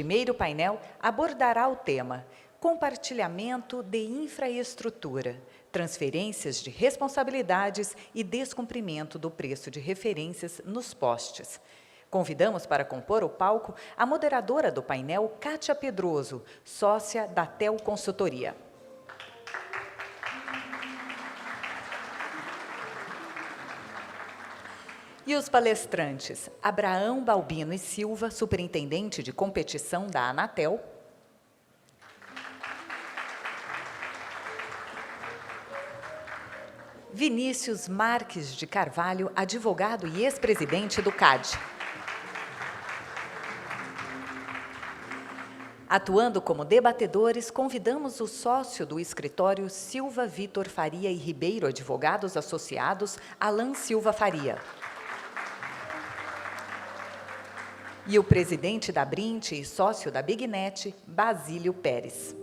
primeiro painel abordará o tema Compartilhamento de infraestrutura, transferências de responsabilidades e descumprimento do preço de referências nos postes. Convidamos para compor o palco a moderadora do painel, Kátia Pedroso, sócia da TEL Consultoria. E os palestrantes, Abraão Balbino e Silva, superintendente de competição da Anatel, Vinícius Marques de Carvalho, advogado e ex-presidente do CAD. Atuando como debatedores, convidamos o sócio do escritório Silva Vitor Faria e Ribeiro Advogados Associados, Alan Silva Faria. E o presidente da Brint e sócio da Bignet, Basílio Pérez.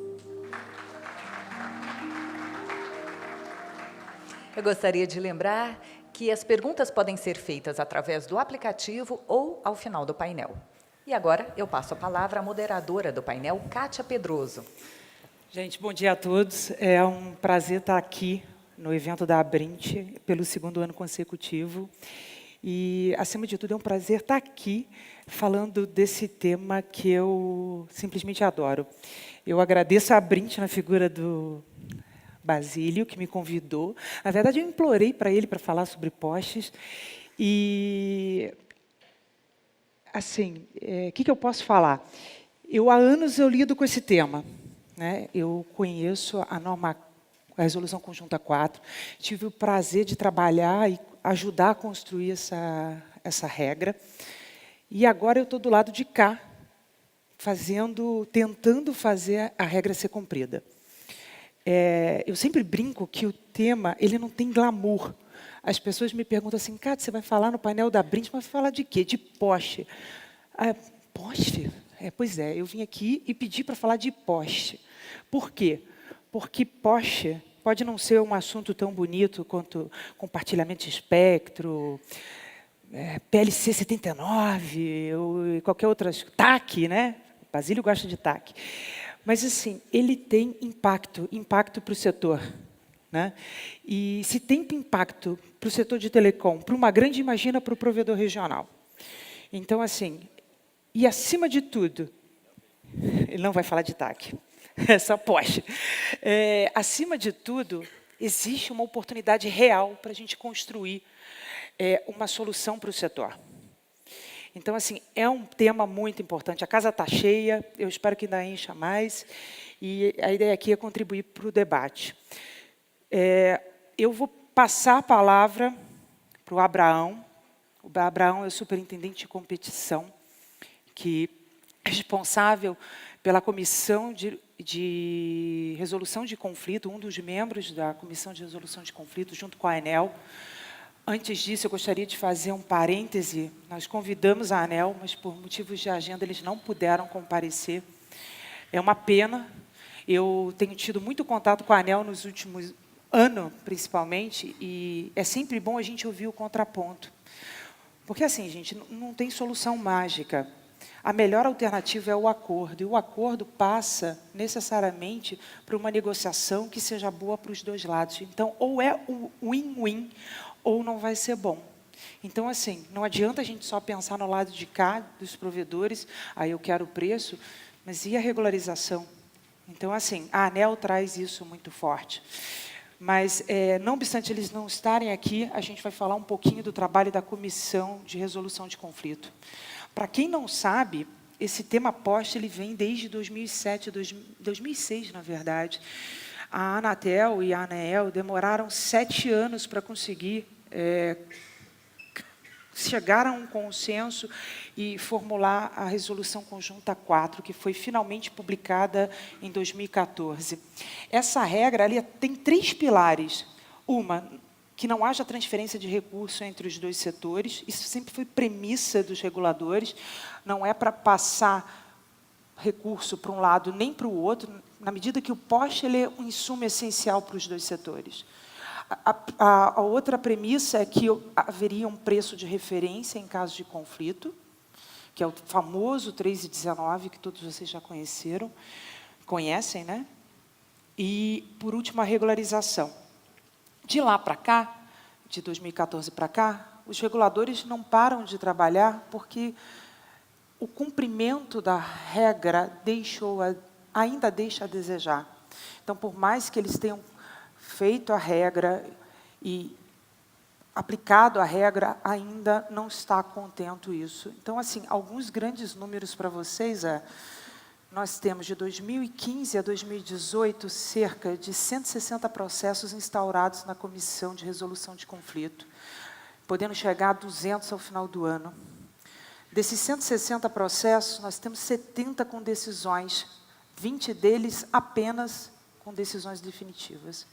Eu gostaria de lembrar que as perguntas podem ser feitas através do aplicativo ou ao final do painel. E agora eu passo a palavra à moderadora do painel, Kátia Pedroso. Gente, bom dia a todos. É um prazer estar aqui no evento da Brint pelo 2º ano consecutivo. E, acima de tudo, é um prazer estar aqui falando desse tema que eu simplesmente adoro. Eu agradeço a Brint na figura do Basílio, que me convidou. Na verdade, eu implorei para ele para falar sobre postes. E, assim, o que eu posso falar? Há anos eu lido com esse tema, né? Eu conheço a Resolução Conjunta 4, tive o prazer de trabalhar e ajudar a construir essa regra. E agora eu estou do lado de cá, tentando fazer a regra ser cumprida. Eu sempre brinco que o tema ele não tem glamour. As pessoas me perguntam assim, Cátia, você vai falar no painel da Brint, mas vai falar de quê? De poste. Poste? Pois é, eu vim aqui e pedi para falar de poste. Por quê? Porque poste pode não ser um assunto tão bonito quanto compartilhamento de espectro, PLC 79, ou qualquer outra, TAC, né? Basílio gosta de TAC. Mas, assim, ele tem impacto para o setor, né? E se tem impacto para o setor de telecom, para uma grande, imagina para o provedor regional. Então, assim, e acima de tudo, ele não vai falar de TAC, é só poste. Acima de tudo, existe uma oportunidade real para a gente construir uma solução para o setor. Então, assim, é um tema muito importante. A casa está cheia, eu espero que ainda encha mais, e a ideia aqui é contribuir para o debate. Eu vou passar a palavra para o Abraão. O Abraão é o superintendente de competição, que é responsável pela comissão de resolução de conflito, um dos membros da comissão de resolução de conflito, junto com a ANEEL. Antes disso, eu gostaria de fazer um parêntese. Nós convidamos a ANEEL, mas por motivos de agenda eles não puderam comparecer. É uma pena. Eu tenho tido muito contato com a ANEEL nos últimos anos, principalmente, e é sempre bom a gente ouvir o contraponto. Porque, assim, gente, não tem solução mágica. A melhor alternativa é o acordo, e o acordo passa, necessariamente, por uma negociação que seja boa para os dois lados. Então, ou é o win-win, ou não vai ser bom. Então, assim, não adianta a gente só pensar no lado de cá, dos provedores, aí eu quero o preço, mas e a regularização? Então, assim, a ANEEL traz isso muito forte. Mas, não obstante eles não estarem aqui, a gente vai falar um pouquinho do trabalho da Comissão de Resolução de Conflito. Para quem não sabe, esse tema poste ele vem desde 2007, 2006, na verdade. A Anatel e a ANEEL demoraram 7 anos para conseguir chegar a um consenso e formular a Resolução Conjunta 4, que foi finalmente publicada em 2014. Essa regra ali tem 3 pilares. Uma, que não haja transferência de recurso entre os dois setores. Isso sempre foi premissa dos reguladores. Não é para passar recurso para um lado nem para o outro, na medida que o poste ele é um insumo essencial para os dois setores. A outra premissa é que haveria um preço de referência em caso de conflito, que é o famoso 3,19, que todos vocês já conhecem, né? E, por último, a regularização. De lá para cá, de 2014 para cá, os reguladores não param de trabalhar porque o cumprimento da regra ainda deixa a desejar. Então, por mais que eles tenham feito a regra e aplicado a regra, ainda não está contento isso. Então, assim, alguns grandes números para vocês nós temos de 2015 a 2018 cerca de 160 processos instaurados na Comissão de Resolução de Conflito, podendo chegar a 200 ao final do ano. Desses 160 processos, nós temos 70 com decisões, 20 deles apenas com decisões definitivas.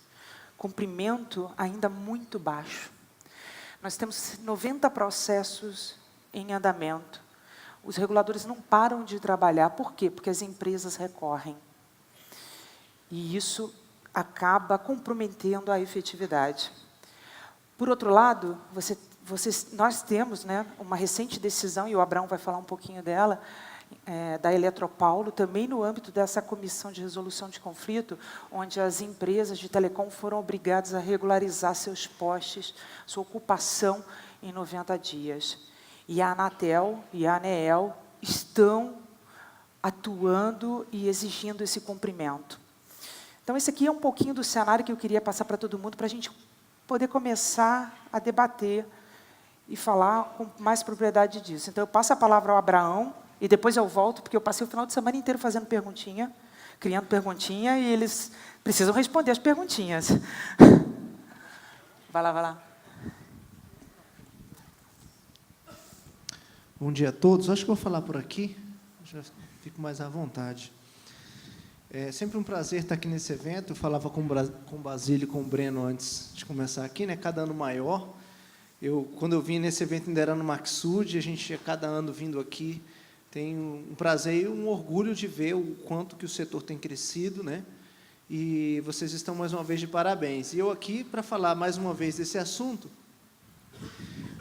Cumprimento ainda muito baixo. Nós temos 90 processos em andamento. Os reguladores não param de trabalhar. Por quê? Porque as empresas recorrem. E isso acaba comprometendo a efetividade. Por outro lado, nós temos, né, uma recente decisão, e o Abraão vai falar um pouquinho dela, da Eletropaulo, também no âmbito dessa comissão de resolução de conflito, onde as empresas de telecom foram obrigadas a regularizar seus postes, sua ocupação em 90 dias. E a Anatel e a ANEEL estão atuando e exigindo esse cumprimento. Então, esse aqui é um pouquinho do cenário que eu queria passar para todo mundo, para a gente poder começar a debater e falar com mais propriedade disso. Então, eu passo a palavra ao Abraão, e depois eu volto, porque eu passei o final de semana inteiro fazendo perguntinha, criando perguntinha, e eles precisam responder as perguntinhas. Vai lá, vai lá. Bom dia a todos. Acho que vou falar por aqui, já fico mais à vontade. É sempre um prazer estar aqui nesse evento. Eu falava com o Basílio e com o Breno antes de começar aqui, né? Cada ano maior. Quando eu vim nesse evento, ainda era no Maxud, a gente, a cada ano vindo aqui, tem um prazer e um orgulho de ver o quanto que o setor tem crescido, né? E vocês estão, mais uma vez, de parabéns. E eu aqui, para falar mais uma vez desse assunto,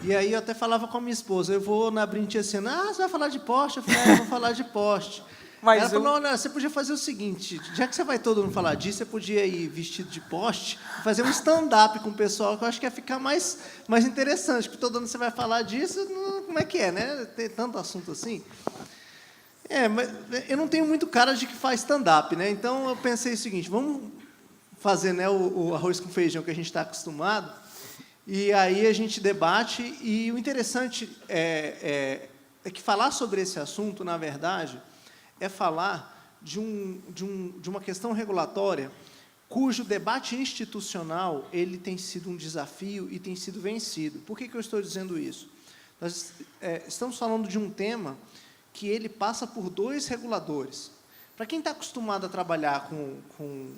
e aí eu até falava com a minha esposa, eu vou na Brintia assim, você vai falar de poste? Eu falei, eu vou falar de poste. Ela falou, não, você podia fazer o seguinte, já que você vai todo mundo falar disso, você podia ir vestido de poste, fazer um stand-up com o pessoal, que eu acho que ia ficar mais interessante, porque todo ano você vai falar disso, como é que é, né? Tem tanto assunto assim. Mas eu não tenho muito cara de que faz stand-up, né? Então eu pensei o seguinte, vamos fazer, né, o arroz com feijão que a gente está acostumado, e aí a gente debate, e o interessante é que falar sobre esse assunto, na verdade, é falar de uma questão regulatória cujo debate institucional ele tem sido um desafio e tem sido vencido. Por que eu estou dizendo isso? Nós estamos falando de um tema que ele passa por dois reguladores. Para quem está acostumado a trabalhar com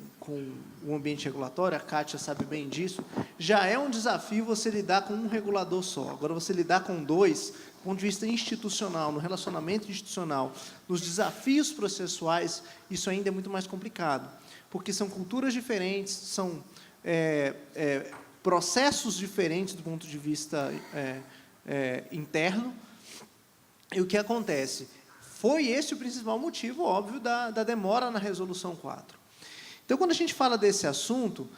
o ambiente regulatório, a Kátia sabe bem disso, já é um desafio você lidar com um regulador só. Agora, você lidar com dois, do ponto de vista institucional, no relacionamento institucional, nos desafios processuais, isso ainda é muito mais complicado, porque são culturas diferentes, são processos diferentes do ponto de vista interno. E o que acontece? Foi esse o principal motivo, óbvio, da demora na Resolução 4. Então, quando a gente fala desse assunto,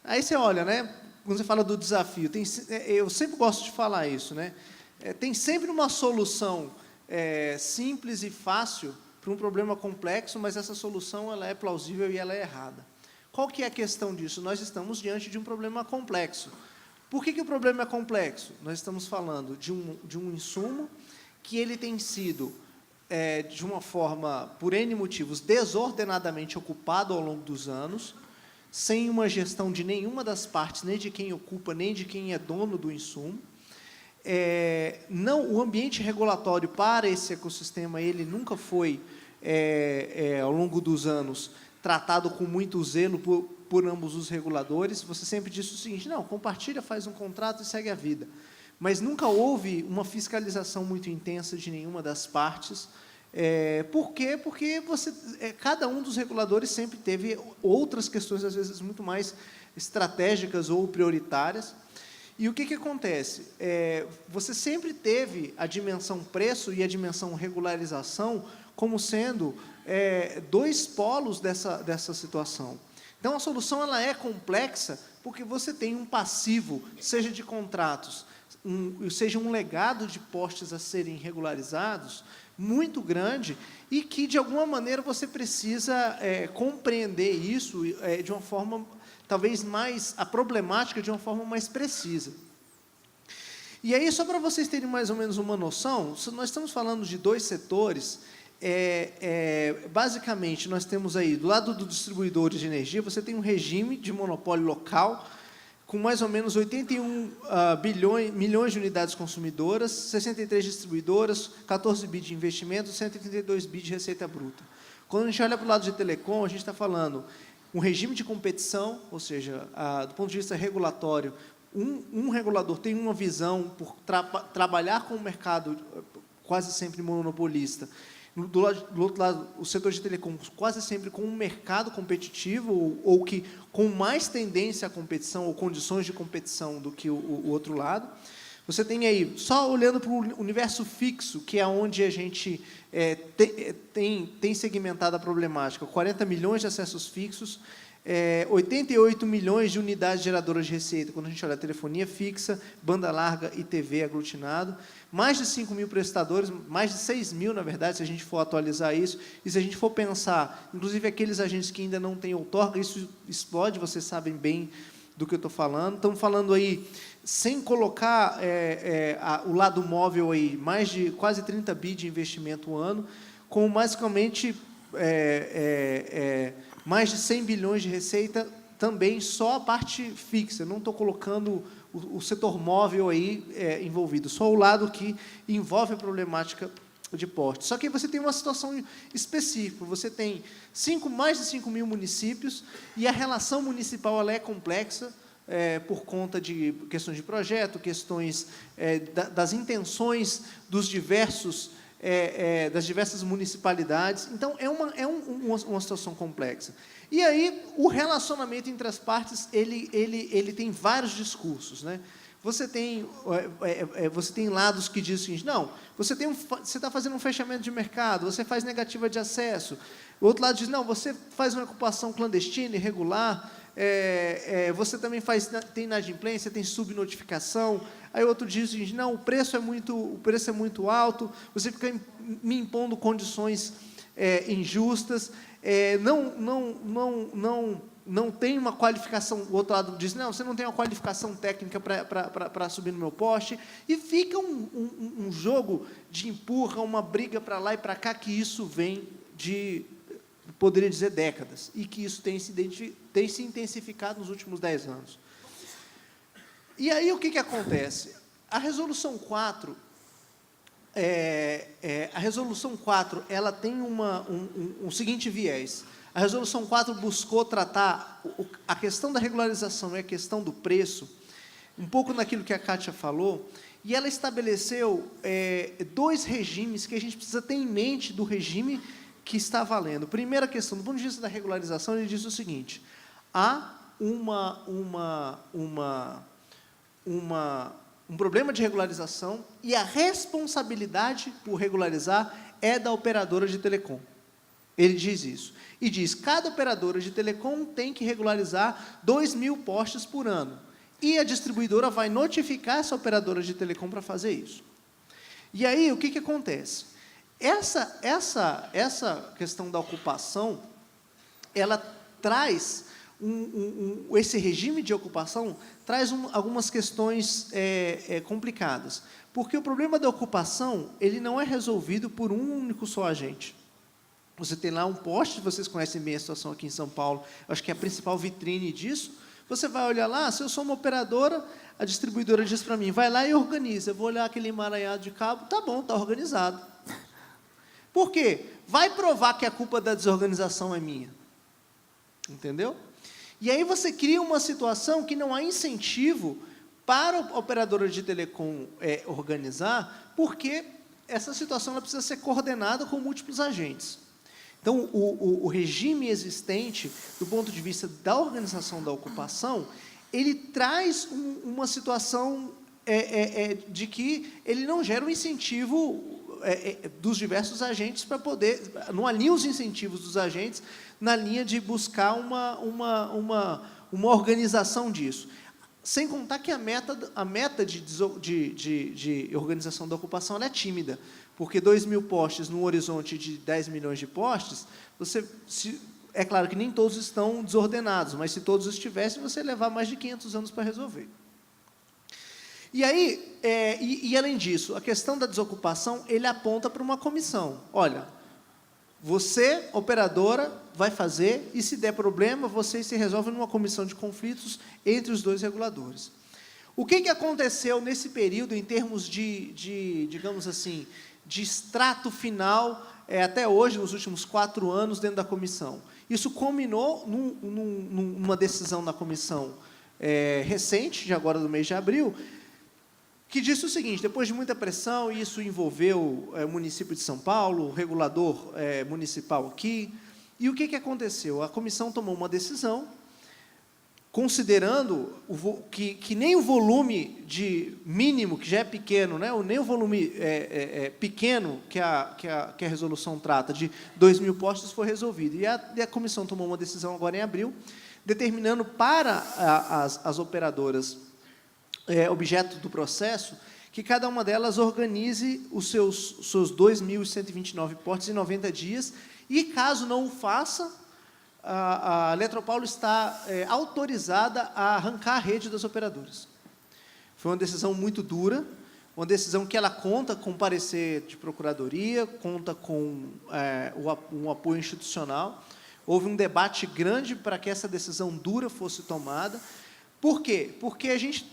aí você olha, né, quando você fala do desafio, eu sempre gosto de falar isso, né, tem sempre uma solução simples e fácil para um problema complexo, mas essa solução ela é plausível e ela é errada. Qual que é a questão disso? Nós estamos diante de um problema complexo. Por que o problema é complexo? Nós estamos falando de um insumo que ele tem sido de uma forma, por N motivos, desordenadamente ocupado ao longo dos anos, sem uma gestão de nenhuma das partes, nem de quem ocupa, nem de quem é dono do insumo. O ambiente regulatório para esse ecossistema ele nunca foi, ao longo dos anos, tratado com muito zelo por ambos os reguladores. Você sempre disse o seguinte, não, compartilha, faz um contrato e segue a vida. Mas nunca houve uma fiscalização muito intensa de nenhuma das partes. Por quê? Porque cada um dos reguladores sempre teve outras questões, às vezes, muito mais estratégicas ou prioritárias. E o que acontece? Você sempre teve a dimensão preço e a dimensão regularização como sendo dois polos dessa situação. Então, a solução ela é complexa porque você tem um passivo, seja de contratos, seja um legado de postes a serem regularizados, muito grande, e que, de alguma maneira, você precisa compreender isso de uma forma, talvez, a problemática de uma forma mais precisa. E aí, só para vocês terem mais ou menos uma noção, nós estamos falando de dois setores. Basicamente, nós temos aí, do lado dos distribuidores de energia, você tem um regime de monopólio local, com mais ou menos 81 milhões de unidades consumidoras, 63 distribuidoras, 14 bi de investimento, 132 bi de receita bruta. Quando a gente olha para o lado de telecom, a gente está falando um regime de competição, ou seja, do ponto de vista regulatório, um regulador tem uma visão por trabalhar com o mercado quase sempre monopolista. Do outro lado, o setor de telecom quase sempre com um mercado competitivo ou que com mais tendência à competição ou condições de competição do que o outro lado. Você tem aí, só olhando para o universo fixo, que é onde a gente tem segmentado a problemática, 40 milhões de acessos fixos, 88 milhões de unidades geradoras de receita, quando a gente olha a telefonia fixa, banda larga e TV aglutinado, mais de 5 mil prestadores, mais de 6 mil, na verdade, se a gente for atualizar isso, e se a gente for pensar, inclusive aqueles agentes que ainda não têm outorga, isso explode, vocês sabem bem do que eu estou falando. Estamos falando aí, sem colocar o lado móvel aí, mais de quase 30 bi de investimento ano, com basicamente mais de 100 bilhões de receita, também só a parte fixa, não estou colocando o setor móvel aí envolvido, só o lado que envolve a problemática de porte. Só que você tem uma situação específica, você tem mais de 5 mil municípios, e a relação municipal ela é complexa, por conta de questões de projeto, questões das intenções dos das diversas municipalidades. Então, é uma situação complexa. E aí, o relacionamento entre as partes, ele tem vários discursos, né? Você tem lados que dizem o seguinte, não, você está fazendo um fechamento de mercado, você faz negativa de acesso. O outro lado diz, não, você faz uma ocupação clandestina, irregular, você também tem inadimplência, tem subnotificação. Aí o outro diz o seguinte, não, o preço é muito alto, você fica me impondo condições injustas, não tem uma qualificação. O outro lado diz, não, você não tem uma qualificação técnica para subir no meu poste, e fica um jogo de empurra, uma briga para lá e para cá, que isso vem de, poderia dizer, décadas, e que isso tem se intensificado nos últimos 10 anos. E aí, o que acontece? A Resolução 4, ela tem um seguinte viés. A Resolução 4 buscou tratar a questão da regularização e a questão do preço, um pouco naquilo que a Kátia falou, e ela estabeleceu dois regimes que a gente precisa ter em mente do regime que está valendo. Primeira questão, do ponto de vista da regularização, ele diz o seguinte, há um problema de regularização e a responsabilidade por regularizar é da operadora de telecom. Ele diz isso. E diz, cada operadora de telecom tem que regularizar 2.000 postes por ano. E a distribuidora vai notificar essa operadora de telecom para fazer isso. E aí, o que acontece? Essa questão da ocupação, ela traz, esse regime de ocupação traz algumas questões complicadas. Porque o problema da ocupação, ele não é resolvido por um único só agente. Você tem lá um poste, vocês conhecem bem a situação aqui em São Paulo, acho que é a principal vitrine disso. Você vai olhar lá, se eu sou uma operadora, a distribuidora diz para mim, vai lá e organiza. Eu vou olhar aquele emaranhado de cabo, tá bom, está organizado. Por quê? Vai provar que a culpa da desorganização é minha. Entendeu? E aí você cria uma situação que não há incentivo para a operadora de telecom organizar, porque essa situação ela precisa ser coordenada com múltiplos agentes. Então, o regime existente, do ponto de vista da organização da ocupação, ele traz uma situação de que ele não gera um incentivo dos diversos agentes para poder, não alinha os incentivos dos agentes na linha de buscar uma organização disso. Sem contar que a meta de organização da ocupação ela é tímida, porque 2.000 postes num horizonte de 10 milhões de postes, é claro que nem todos estão desordenados, mas se todos estivessem, você ia levar mais de 500 anos para resolver. E aí, além disso, a questão da desocupação, ele aponta para uma comissão. Olha, você, operadora, vai fazer, e se der problema, vocês se resolvem numa comissão de conflitos entre os dois reguladores. O que aconteceu nesse período, em termos digamos assim, de extrato final, até hoje, nos últimos 4 anos, dentro da comissão? Isso culminou numa decisão da comissão recente, de agora do mês de abril, que disse o seguinte: depois de muita pressão, e isso envolveu o município de São Paulo, o regulador municipal aqui, e o que aconteceu? A comissão tomou uma decisão, considerando que nem o volume mínimo, que já é pequeno, né, ou nem o volume pequeno que a resolução trata, de 2.000 postos, foi resolvido. E a comissão tomou uma decisão agora em abril, determinando para as operadoras objeto do processo, que cada uma delas organize os seus 2.129 postos em 90 dias, e, caso não o faça, a Eletropaulo está autorizada a arrancar a rede das operadoras. Foi uma decisão muito dura, uma decisão que ela conta com parecer de procuradoria, conta com um apoio institucional. Houve um debate grande para que essa decisão dura fosse tomada. Por quê? Porque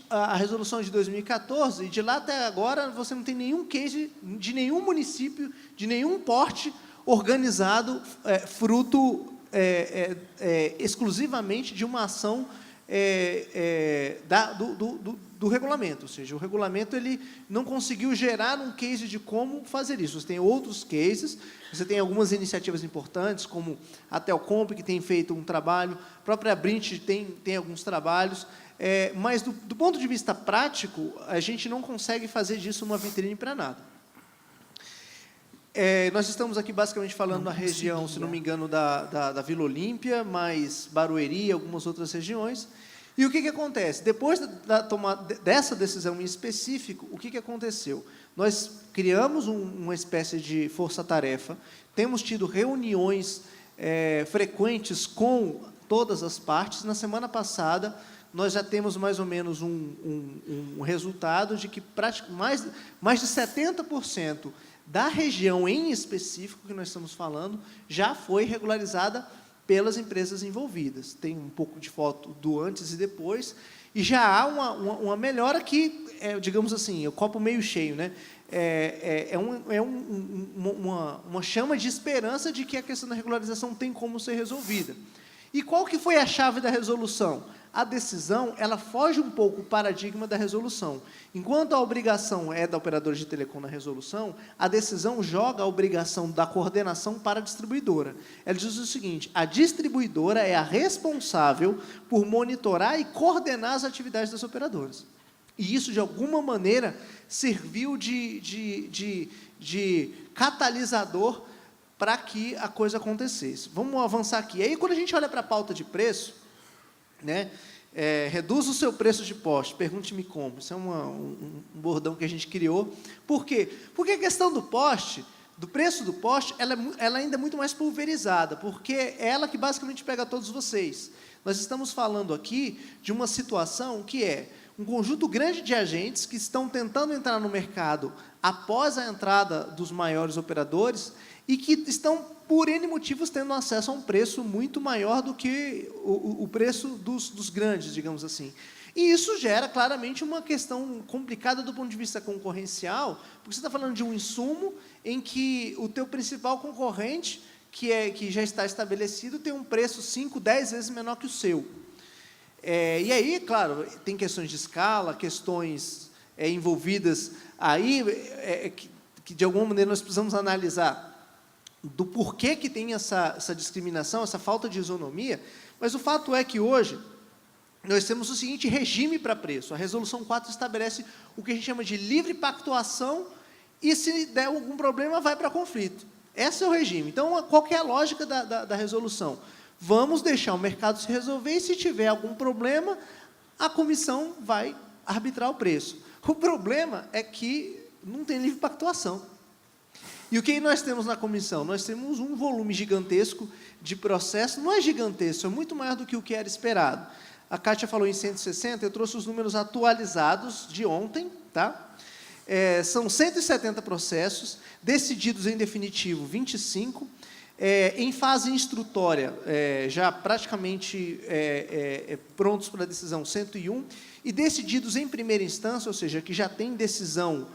a resolução de 2014, e de lá até agora, você não tem nenhum case de nenhum município, de nenhum porte organizado, fruto exclusivamente de uma ação do regulamento. Ou seja, o regulamento ele não conseguiu gerar um case de como fazer isso. Você tem outros cases, você tem algumas iniciativas importantes, como a Telcomp, que tem feito um trabalho, a própria Brint tem alguns trabalhos, mas, do ponto de vista prático, a gente não consegue fazer disso uma vitrine para nada. Nós estamos aqui basicamente falando da região, se não me engano, da Vila Olímpia, mais Barueri e algumas outras regiões. E o que acontece? Depois dessa decisão em específico, o que aconteceu? Nós criamos uma espécie de força-tarefa, temos tido reuniões frequentes com todas as partes. Na semana passada, nós já temos mais ou menos um resultado de que mais de 70% da região em específico que nós estamos falando já foi regularizada pelas empresas envolvidas. Tem um pouco de foto do antes e depois, e já há uma melhora que, digamos assim, o copo meio cheio, né? Uma chama de esperança de que a questão da regularização tem como ser resolvida. E qual que foi a chave da resolução? A decisão, ela foge um pouco do paradigma da resolução. Enquanto a obrigação é da operadora de telecom na resolução, a decisão joga a obrigação da coordenação para a distribuidora. Ela diz o seguinte: a distribuidora é a responsável por monitorar e coordenar as atividades das operadoras. E isso, de alguma maneira, serviu de catalisador para que a coisa acontecesse. Vamos avançar aqui. Aí, quando a gente olha para a pauta de preço, né, reduz o seu preço de poste, pergunte-me como. Isso é um bordão que a gente criou. Por quê? Porque a questão do preço do poste, ela ainda é muito mais pulverizada, porque é ela que basicamente pega todos vocês. Nós estamos falando aqui de uma situação que é um conjunto grande de agentes que estão tentando entrar no mercado após a entrada dos maiores operadores e que estão, por N motivos, tendo acesso a um preço muito maior do que o preço dos grandes, digamos assim. E isso gera, claramente, uma questão complicada do ponto de vista concorrencial, porque você está falando de um insumo em que o teu principal concorrente, que já está estabelecido, tem um preço 5, 10 vezes menor que o seu. E aí, claro, tem questões de escala, questões envolvidas aí, que, de alguma maneira, nós precisamos analisar do porquê que tem essa discriminação, essa falta de isonomia, mas o fato é que, hoje, nós temos o seguinte regime para preço. A Resolução 4 estabelece o que a gente chama de livre pactuação e, se der algum problema, vai para conflito. Esse é o regime. Então, qual que é a lógica da resolução? Vamos deixar o mercado se resolver e, se tiver algum problema, a comissão vai arbitrar o preço. O problema é que não tem livre pactuação. E o que nós temos na comissão? Nós temos um volume gigantesco de processo. Não é gigantesco, é muito maior do que o que era esperado. A Kátia falou em 160, eu trouxe os números atualizados de ontem, tá? São 170 processos, decididos em definitivo 25, em fase instrutória, já praticamente prontos para a decisão 101, e decididos em primeira instância, ou seja, que já tem decisão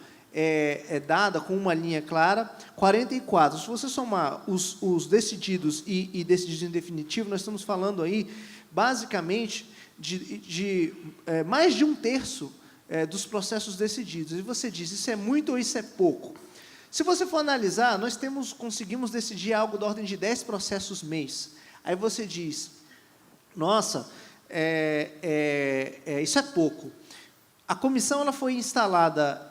dada com uma linha clara, 44. Se você somar os decididos e decididos em definitivo, nós estamos falando aí, basicamente, de mais de 1/3 dos processos decididos. E você diz, isso é muito ou isso é pouco? Se você for analisar, nós conseguimos decidir algo da ordem de 10 processos mês. Aí você diz, nossa, isso é pouco. A comissão ela foi instalada,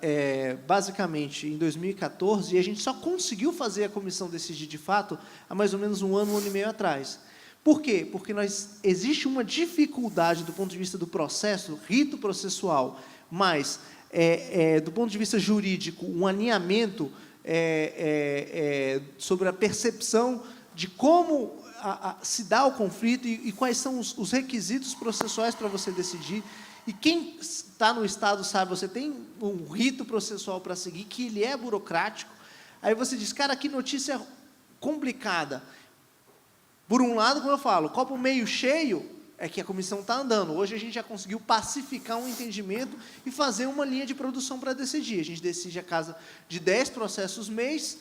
basicamente, em 2014, e a gente só conseguiu fazer a comissão decidir de fato há mais ou menos um ano e meio atrás. Por quê? Porque existe uma dificuldade do ponto de vista do processo, rito processual, mas, do ponto de vista jurídico, um alinhamento sobre a percepção de como se dá o conflito e quais são os requisitos processuais para você decidir. E quem está no Estado sabe, você tem um rito processual para seguir, que ele é burocrático. Aí você diz, cara, que notícia complicada. Por um lado, como eu falo, copo meio cheio é que a comissão está andando. Hoje a gente já conseguiu pacificar um entendimento e fazer uma linha de produção para decidir. A gente decide a casa de 10 processos mês.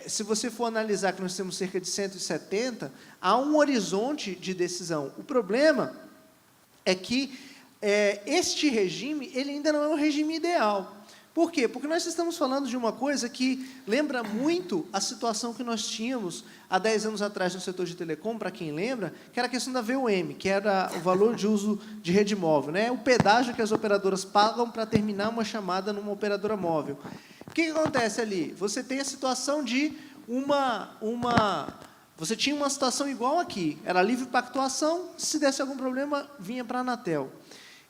Se você for analisar que nós temos cerca de 170, há um horizonte de decisão. O problema é que este regime ele ainda não é um regime ideal. Por quê? Porque nós estamos falando de uma coisa que lembra muito a situação que nós tínhamos há 10 anos atrás no setor de telecom, para quem lembra, que era a questão da VUM, que era o valor de uso de rede móvel, né? O pedágio que as operadoras pagam para terminar uma chamada numa operadora móvel. O que acontece ali? Você tem a situação de você tinha uma situação igual aqui, era livre pactuação, se desse algum problema, vinha para a Anatel.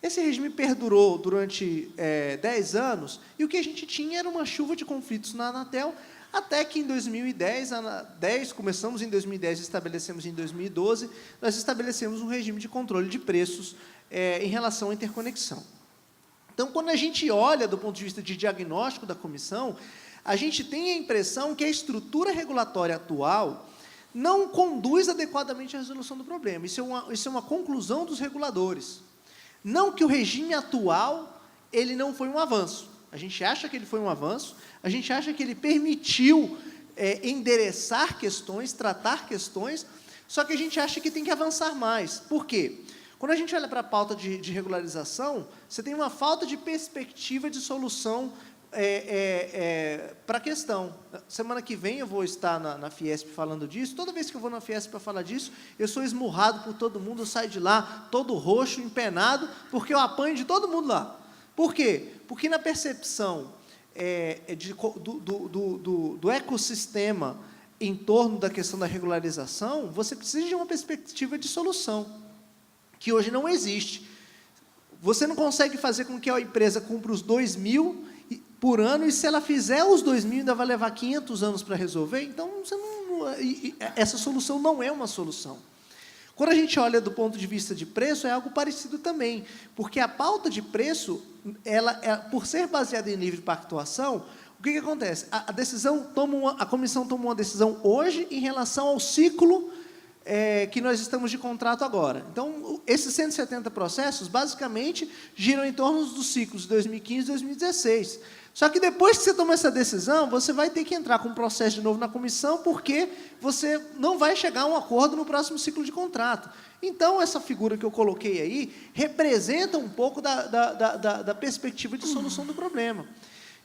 Esse regime perdurou durante 10 anos, e o que a gente tinha era uma chuva de conflitos na Anatel, até que em 2010, começamos em 2010 e estabelecemos em 2012, nós estabelecemos um regime de controle de preços em relação à interconexão. Então, quando a gente olha do ponto de vista de diagnóstico da comissão, a gente tem a impressão que a estrutura regulatória atual não conduz adequadamente à resolução do problema. Isso é uma conclusão dos reguladores. Não que o regime atual ele não foi um avanço. A gente acha que ele foi um avanço, a gente acha que ele permitiu endereçar questões, tratar questões, só que a gente acha que tem que avançar mais. Por quê? Quando a gente olha para a pauta de regularização, você tem uma falta de perspectiva de solução para a questão. Semana que vem eu vou estar na Fiesp falando disso. Toda vez que eu vou na Fiesp para falar disso, eu sou esmurrado por todo mundo, eu saio de lá todo roxo, empenado, porque eu apanho de todo mundo lá. Por quê? Porque na percepção do ecossistema em torno da questão da regularização, você precisa de uma perspectiva de solução, que hoje não existe. Você não consegue fazer com que a empresa cumpra os 2.000 por ano, e se ela fizer os 2.000, ainda vai levar 500 anos para resolver, então essa solução não é uma solução. Quando a gente olha do ponto de vista de preço, é algo parecido também, porque a pauta de preço, por ser baseada em livre pactuação, o que acontece? A comissão toma uma decisão hoje em relação ao ciclo que nós estamos de contrato agora. Então, esses 170 processos, basicamente, giram em torno dos ciclos de 2015 e 2016. Só que depois que você toma essa decisão, você vai ter que entrar com um processo de novo na comissão, porque você não vai chegar a um acordo no próximo ciclo de contrato. Então, essa figura que eu coloquei aí representa um pouco da perspectiva de solução do problema.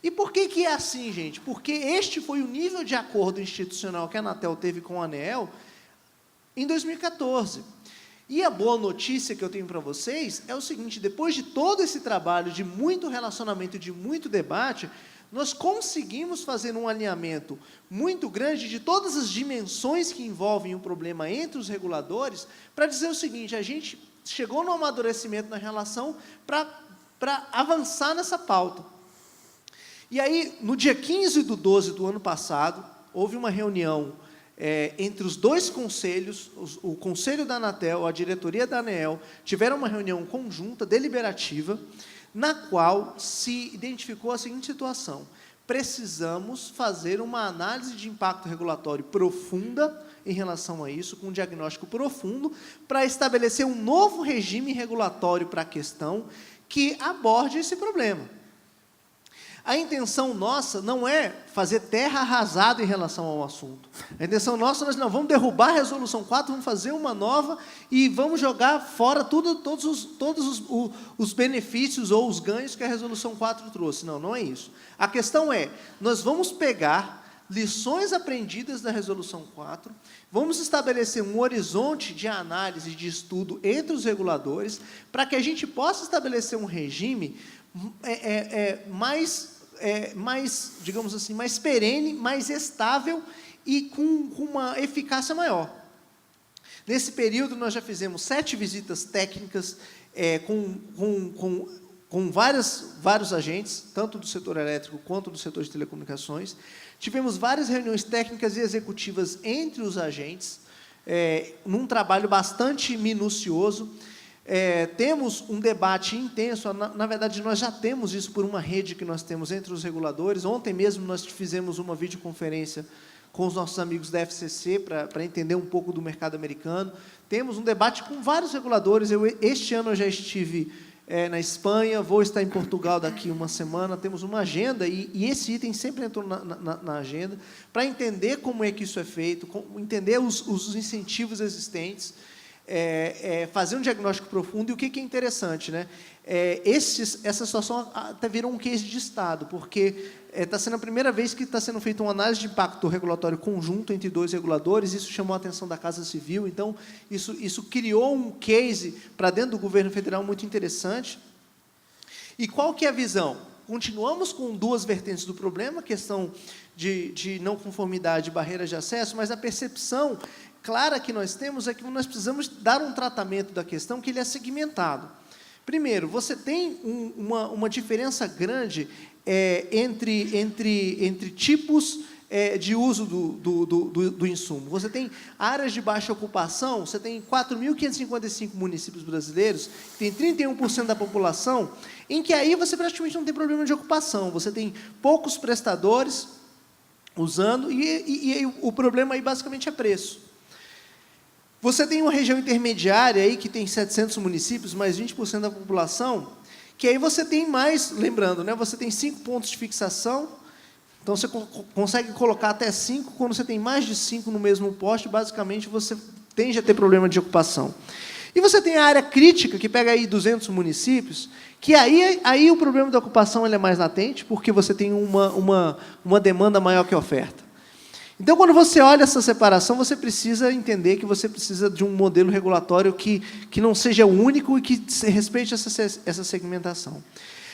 E por que é assim, gente? Porque este foi o nível de acordo institucional que a Anatel teve com a ANEEL em 2014. E a boa notícia que eu tenho para vocês é o seguinte: depois de todo esse trabalho, de muito relacionamento, de muito debate, nós conseguimos fazer um alinhamento muito grande de todas as dimensões que envolvem o problema entre os reguladores, para dizer o seguinte: a gente chegou no amadurecimento na relação para avançar nessa pauta. E aí, no dia 15/12 do ano passado, houve uma reunião entre os dois conselhos, o Conselho da Anatel, a diretoria da ANEEL, tiveram uma reunião conjunta, deliberativa, na qual se identificou a seguinte situação: precisamos fazer uma análise de impacto regulatório profunda em relação a isso, com um diagnóstico profundo, para estabelecer um novo regime regulatório para a questão que aborde esse problema. A intenção nossa não é fazer terra arrasada em relação ao assunto. A intenção nossa, nós não vamos derrubar a Resolução 4, vamos fazer uma nova e vamos jogar fora todos os benefícios ou os ganhos que a Resolução 4 trouxe. Não, não é isso. A questão é, nós vamos pegar lições aprendidas da Resolução 4, vamos estabelecer um horizonte de análise, de estudo entre os reguladores, para que a gente possa estabelecer um regime mais, digamos assim, mais perene, mais estável e com uma eficácia maior. Nesse período, nós já fizemos 7 visitas técnicas com vários agentes, tanto do setor elétrico quanto do setor de telecomunicações. Tivemos várias reuniões técnicas e executivas entre os agentes, num trabalho bastante minucioso. Temos um debate intenso, na verdade, nós já temos isso por uma rede que nós temos entre os reguladores. Ontem mesmo nós fizemos uma videoconferência com os nossos amigos da FCC para entender um pouco do mercado americano. Temos um debate com vários reguladores. Este ano eu já estive na Espanha, vou estar em Portugal daqui uma semana. Temos uma agenda, e esse item sempre entrou na agenda, para entender como é que isso é feito, entender os incentivos existentes, fazer um diagnóstico profundo. E o que é interessante, né? Essa situação até virou um case de Estado, porque está sendo a primeira vez que está sendo feita uma análise de impacto regulatório conjunto entre 2 reguladores. Isso chamou a atenção da Casa Civil. Então, isso criou um case para dentro do governo federal muito interessante. E qual que é a visão? Continuamos com 2 vertentes do problema, a questão de não conformidade e barreiras de acesso, mas a percepção clara que nós temos é que nós precisamos dar um tratamento da questão que ele é segmentado. Primeiro, você tem uma diferença grande entre tipos de uso do insumo. Você tem áreas de baixa ocupação, você tem 4.555 municípios brasileiros, tem 31% da população, em que aí você praticamente não tem problema de ocupação, você tem poucos prestadores usando, e o problema aí basicamente é preço. Você tem uma região intermediária aí que tem 700 municípios, mais 20% da população, que aí você tem mais, lembrando, né, você tem 5 pontos de fixação, então você consegue colocar até 5, quando você tem mais de 5 no mesmo poste, basicamente você tende a ter problema de ocupação. E você tem a área crítica, que pega aí 200 municípios, que aí o problema da ocupação ele é mais latente, porque você tem uma demanda maior que a oferta. Então, quando você olha essa separação, você precisa entender que você precisa de um modelo regulatório que não seja único e que respeite essa segmentação.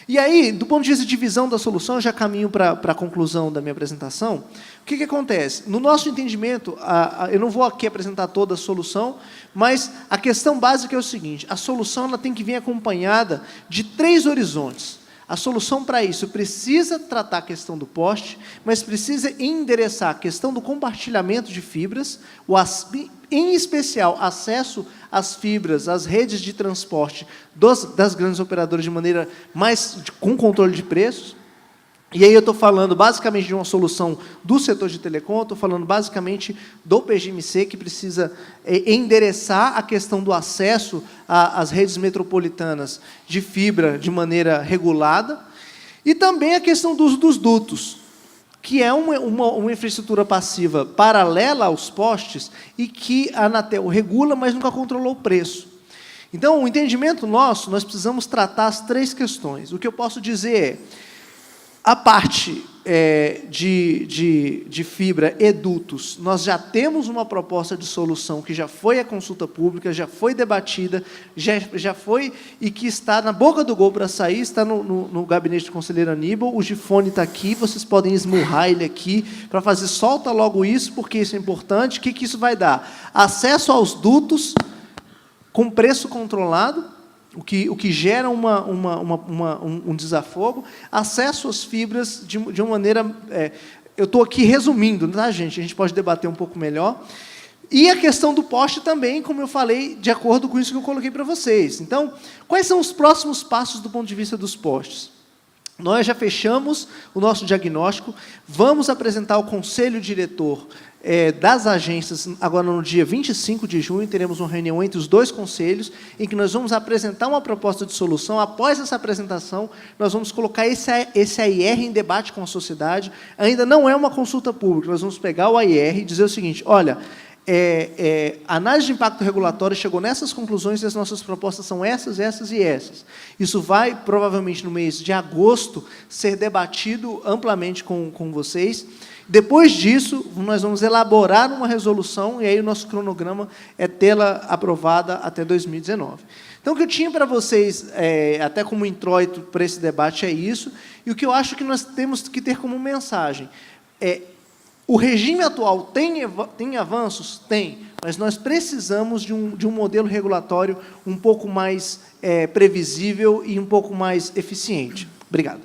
E aí, do ponto de vista de visão da solução, eu já caminho para a conclusão da minha apresentação. O que acontece? No nosso entendimento, eu não vou aqui apresentar toda a solução, mas a questão básica é o seguinte: a solução ela tem que vir acompanhada de 3 horizontes. A solução para isso precisa tratar a questão do poste, mas precisa endereçar a questão do compartilhamento de fibras, em especial, acesso às fibras, às redes de transporte das grandes operadoras de maneira com controle de preços. E aí eu estou falando basicamente de uma solução do setor de telecom, estou falando basicamente do PGMC, que precisa endereçar a questão do acesso às redes metropolitanas de fibra de maneira regulada, e também a questão do uso dos dutos, que é uma infraestrutura passiva paralela aos postes e que a Anatel regula, mas nunca controlou o preço. Então, o entendimento nosso, nós precisamos tratar as 3 questões. O que eu posso dizer é: A parte de fibra e dutos, nós já temos uma proposta de solução que já foi à consulta pública, já foi debatida, já foi e que está na boca do gol para sair, está no gabinete do conselheiro Aníbal, o Gifone está aqui, vocês podem esmurrar ele aqui para fazer, solta logo isso, porque isso é importante. O que isso vai dar? Acesso aos dutos com preço controlado, o que gera um desafogo, acesso às fibras de uma maneira... eu estou aqui resumindo, tá, gente? A gente pode debater um pouco melhor. E a questão do poste também, como eu falei, de acordo com isso que eu coloquei para vocês. Então, quais são os próximos passos do ponto de vista dos postes? Nós já fechamos o nosso diagnóstico, vamos apresentar ao conselho diretor das agências, agora no dia 25 de junho, teremos uma reunião entre os dois conselhos, em que nós vamos apresentar uma proposta de solução. Após essa apresentação, nós vamos colocar esse AIR em debate com a sociedade. Ainda não é uma consulta pública, nós vamos pegar o AIR e dizer o seguinte, olha, a análise de impacto regulatório chegou nessas conclusões e as nossas propostas são essas, essas e essas. Isso vai, provavelmente, no mês de agosto, ser debatido amplamente com vocês. Depois disso, nós vamos elaborar uma resolução, e aí o nosso cronograma é tê-la aprovada até 2019. Então, o que eu tinha para vocês, até como introito para esse debate, é isso, e o que eu acho que nós temos que ter como mensagem o regime atual tem avanços? Tem, mas nós precisamos de um modelo regulatório um pouco mais previsível e um pouco mais eficiente. Obrigado.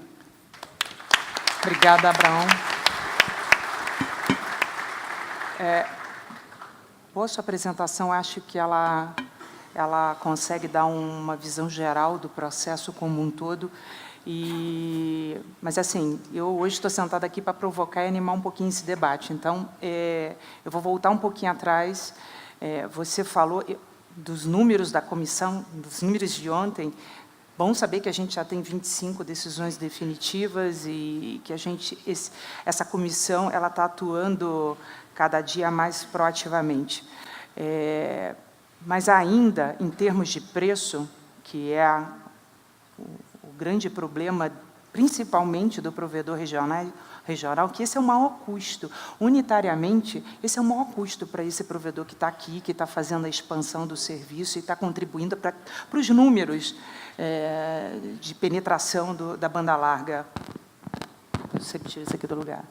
Obrigada, Abraão. Boa sua apresentação, acho que ela consegue dar uma visão geral do processo como um todo. Mas, assim, eu hoje estou sentada aqui para provocar e animar um pouquinho esse debate. Então, eu vou voltar um pouquinho atrás. Você falou dos números da comissão, dos números de ontem. Bom saber que a gente já tem 25 decisões definitivas e que essa comissão ela está atuando cada dia mais proativamente. Mas ainda, em termos de preço, que é o grande problema, principalmente do provedor regional, que esse é o maior custo. Unitariamente, esse é o maior custo para esse provedor que está aqui, que está fazendo a expansão do serviço e está contribuindo para os números de penetração da banda larga. Eu sempre tiro isso aqui do lugar.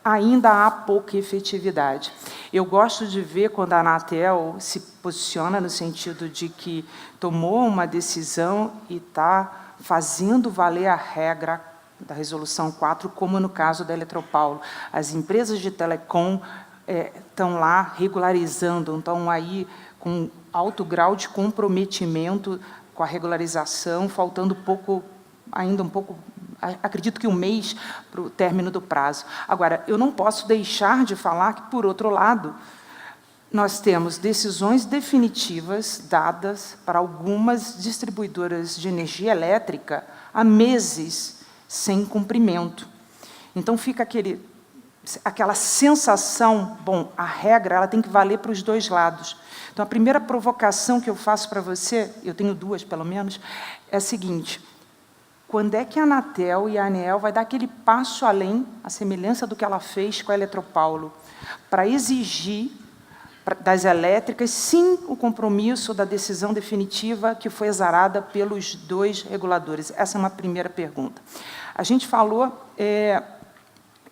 Ainda há pouca efetividade. Eu gosto de ver quando a Anatel se posiciona no sentido de que tomou uma decisão e está fazendo valer a regra da Resolução 4, como no caso da Eletropaulo. As empresas de telecom estão lá regularizando, estão aí com alto grau de comprometimento com a regularização, faltando ainda um pouco, acredito que um mês para o término do prazo. Agora, eu não posso deixar de falar que, por outro lado, nós temos decisões definitivas dadas para algumas distribuidoras de energia elétrica há meses sem cumprimento. Então, fica aquela sensação, bom, a regra ela tem que valer para os dois lados. Então, a primeira provocação que eu faço para você, eu tenho duas, pelo menos, é a seguinte: quando é que a Anatel e a ANEEL vai dar aquele passo além, a semelhança do que ela fez com a Eletropaulo, para exigir das elétricas, sim, o compromisso da decisão definitiva que foi exarada pelos dois reguladores? Essa é uma primeira pergunta. A gente falou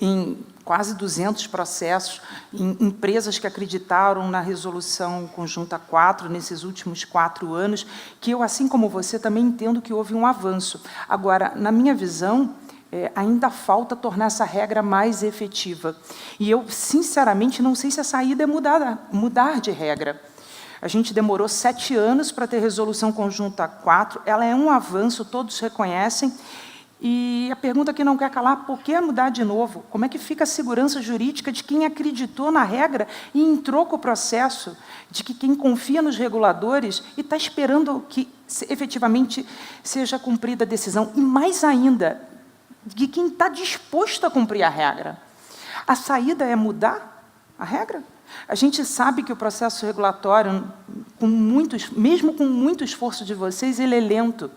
em quase 200 processos, em empresas que acreditaram na Resolução Conjunta 4, nesses últimos 4 anos, que eu, assim como você, também entendo que houve um avanço. Agora, na minha visão, ainda falta tornar essa regra mais efetiva. E eu, sinceramente, não sei se a saída é mudar de regra. A gente demorou 7 anos para ter Resolução Conjunta 4, ela é um avanço, todos reconhecem. E a pergunta que não quer calar: por que mudar de novo? Como é que fica a segurança jurídica de quem acreditou na regra e entrou com o processo, de que quem confia nos reguladores e está esperando que efetivamente seja cumprida a decisão? E, mais ainda, de quem está disposto a cumprir a regra? A saída é mudar a regra? A gente sabe que o processo regulatório, mesmo com muito esforço de vocês, ele é lento.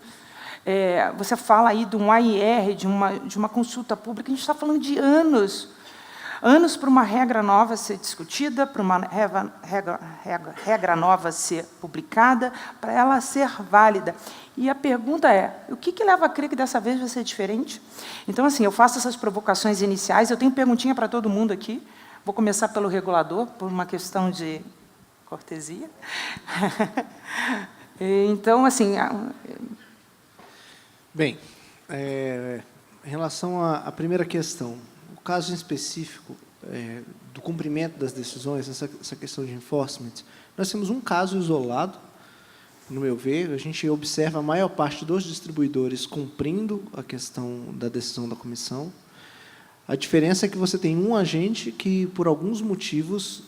Você fala aí de um AIR, de uma consulta pública, a gente está falando de anos. Anos para uma regra nova ser discutida, para uma regra nova ser publicada, para ela ser válida. E a pergunta é, o que leva a crer que dessa vez vai ser diferente? Então, assim, eu faço essas provocações iniciais, eu tenho perguntinha para todo mundo aqui, vou começar pelo regulador, por uma questão de cortesia. Então, assim... Bem, em relação à primeira questão, o caso em específico do cumprimento das decisões, essa questão de enforcement, nós temos um caso isolado, no meu ver, a gente observa a maior parte dos distribuidores cumprindo a questão da decisão da comissão. A diferença é que você tem um agente que, por alguns motivos,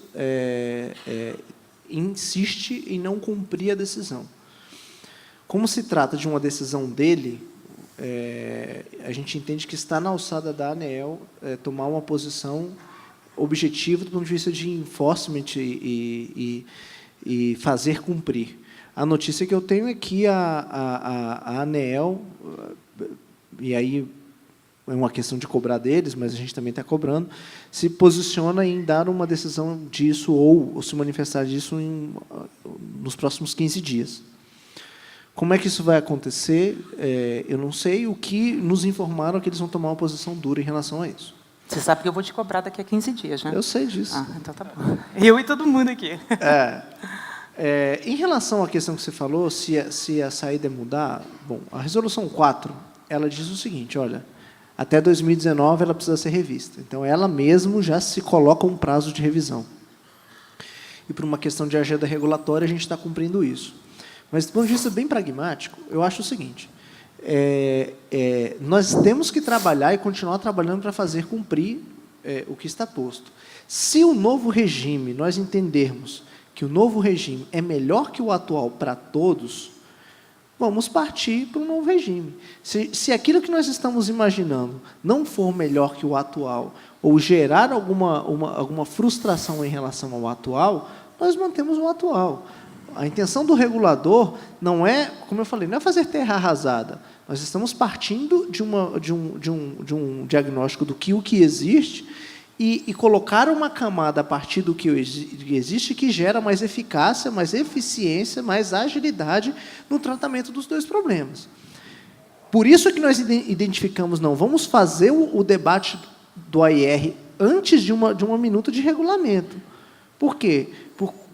insiste em não cumprir a decisão. Como se trata de uma decisão dele, a gente entende que está na alçada da ANEEL tomar uma posição objetiva do ponto de vista de enforcement e fazer cumprir. A notícia que eu tenho é que a ANEEL, e aí é uma questão de cobrar deles, mas a gente também está cobrando, se posiciona em dar uma decisão disso ou se manifestar disso nos próximos 15 dias. Como é que isso vai acontecer? Eu não sei. O que nos informaram é que eles vão tomar uma posição dura em relação a isso. Você sabe que eu vou te cobrar daqui a 15 dias, né? Eu sei disso. Então tá bom. Eu e todo mundo aqui. Em relação à questão que você falou, se a saída é mudar, bom, a Resolução 4, ela diz o seguinte, olha, até 2019 ela precisa ser revista. Então, ela mesmo já se coloca um prazo de revisão. E, por uma questão de agenda regulatória, a gente está cumprindo isso. Mas, do ponto de vista bem pragmático, eu acho o seguinte, nós temos que trabalhar e continuar trabalhando para fazer cumprir o que está posto. Se o novo regime, nós entendermos que o novo regime é melhor que o atual para todos, vamos partir para um novo regime. Se aquilo que nós estamos imaginando não for melhor que o atual, ou gerar alguma frustração em relação ao atual, nós mantemos o atual. A intenção do regulador não é, como eu falei, não é fazer terra arrasada. Nós estamos partindo de um diagnóstico do que o que existe e colocar uma camada a partir do que existe que gera mais eficácia, mais eficiência, mais agilidade no tratamento dos dois problemas. Por isso que nós identificamos, não, vamos fazer o debate do AIR antes de uma minuta de regulamento. Por quê?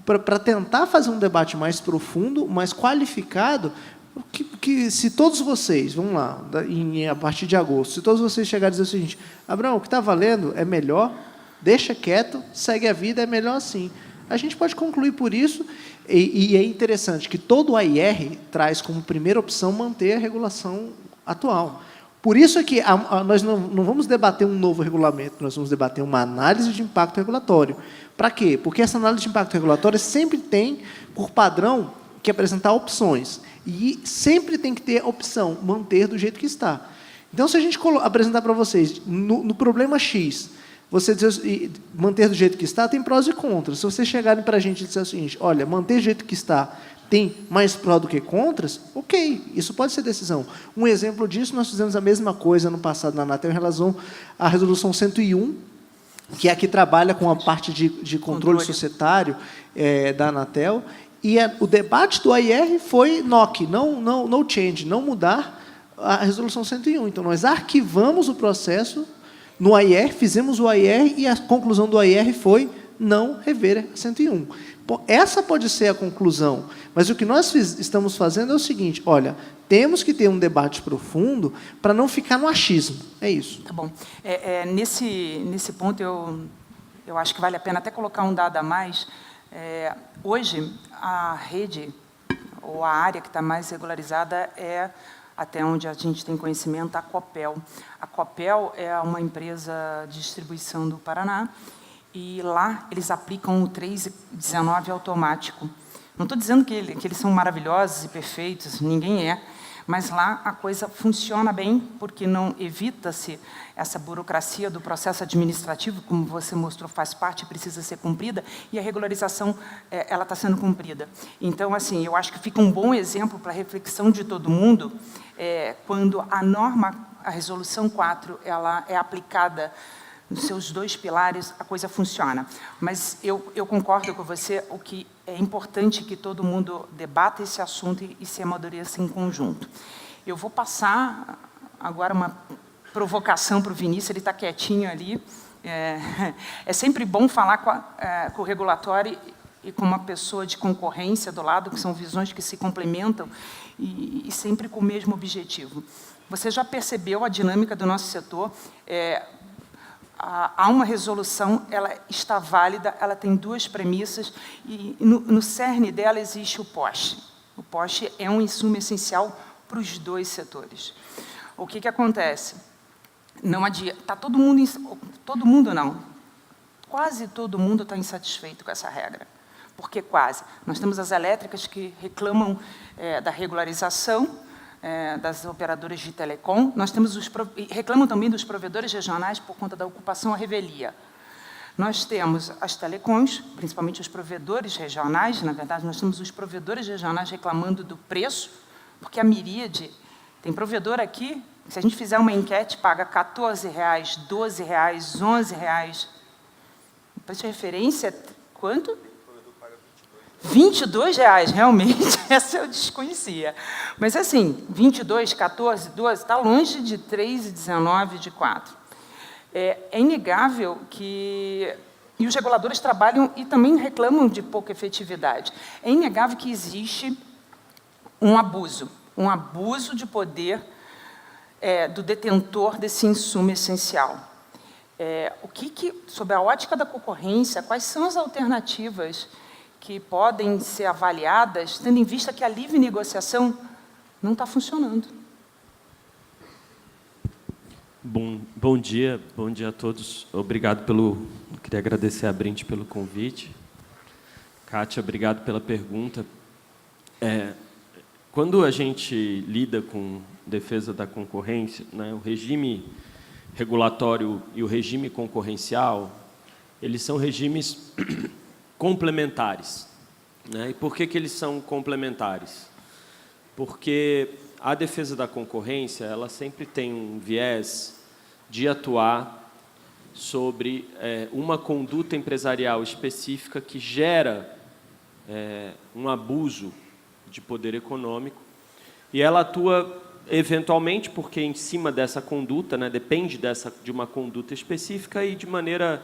Para tentar fazer um debate mais profundo, mais qualificado, que se todos vocês, vamos lá, a partir de agosto, se todos vocês chegarem e dizer o seguinte, Abraão, o que está valendo é melhor, deixa quieto, segue a vida, é melhor assim. A gente pode concluir por isso, e é interessante que todo o AIR traz como primeira opção manter a regulação atual. Por isso é que nós não vamos debater um novo regulamento, nós vamos debater uma análise de impacto regulatório. Para quê? Porque essa análise de impacto regulatório sempre tem, por padrão, que apresentar opções. E sempre tem que ter a opção, manter do jeito que está. Então, se a gente apresentar para vocês, no problema X, você dizer, manter do jeito que está, tem prós e contras. Se vocês chegarem para a gente e disser o seguinte, olha, manter do jeito que está tem mais pró do que contras, ok, isso pode ser decisão. Um exemplo disso, nós fizemos a mesma coisa no passado na Anatel em relação à Resolução 101, que é a que trabalha com a parte de controle societário da Anatel, e o debate do AIR foi NOC, no change, não mudar a Resolução 101. Então, nós arquivamos o processo no AIR, fizemos o AIR, e a conclusão do AIR foi não rever a 101. Essa pode ser a conclusão, mas o que nós estamos fazendo é o seguinte, olha, temos que ter um debate profundo para não ficar no achismo. É isso. Tá bom. Nesse ponto, eu acho que vale a pena até colocar um dado a mais. Hoje, a rede, ou a área que está mais regularizada é, até onde a gente tem conhecimento, a Copel. A Copel é uma empresa de distribuição do Paraná, e lá eles aplicam o 319 automático. Não estou dizendo que eles são maravilhosos e perfeitos, ninguém é, Mas lá a coisa funciona bem, porque não evita-se essa burocracia do processo administrativo, como você mostrou, faz parte e precisa ser cumprida, e a regularização ela está sendo cumprida. Então, assim, eu acho que fica um bom exemplo para a reflexão de todo mundo, quando a norma, a Resolução 4, ela é aplicada nos seus 2 pilares, a coisa funciona. Mas eu concordo com você, o que é importante que todo mundo debata esse assunto e se amadureça em conjunto. Eu vou passar agora uma provocação para o Vinícius, ele está quietinho ali. É sempre bom falar com o regulatório e com uma pessoa de concorrência do lado, que são visões que se complementam e sempre com o mesmo objetivo. Você já percebeu a dinâmica do nosso setor? Há uma resolução, ela está válida, ela tem 2 premissas, e no cerne dela existe o POSH. O POSH é um insumo essencial para os 2 setores. O que acontece? Não adianta, está todo mundo não, quase todo mundo está insatisfeito com essa regra. Por que quase? Nós temos as elétricas que reclamam da regularização, das operadoras de telecom, nós temos reclamam também dos provedores regionais por conta da ocupação à revelia. Nós temos as telecoms, principalmente os provedores regionais, na verdade, nós temos os provedores regionais reclamando do preço, porque a Miríade, tem provedor aqui, se a gente fizer uma enquete, paga R$14, R$12, R$11. O preço de referência é quanto? R$22, realmente, essa eu desconhecia. Mas, assim, 22, 14, 12, está longe de 3,19, de 4. É inegável que... E os reguladores trabalham e também reclamam de pouca efetividade. É inegável que existe um abuso de poder do detentor desse insumo essencial. Sob a ótica da concorrência, quais são as alternativas que podem ser avaliadas, tendo em vista que a livre negociação não está funcionando? Bom dia a todos. Obrigado queria agradecer a Brint pelo convite. Kátia, obrigado pela pergunta. Quando a gente lida com defesa da concorrência, né, o regime regulatório e o regime concorrencial, eles são regimes complementares. Né? E por que eles são complementares? Porque a defesa da concorrência ela sempre tem um viés de atuar sobre uma conduta empresarial específica que gera um abuso de poder econômico, e ela atua eventualmente porque em cima dessa conduta, né, depende de uma conduta específica e de maneira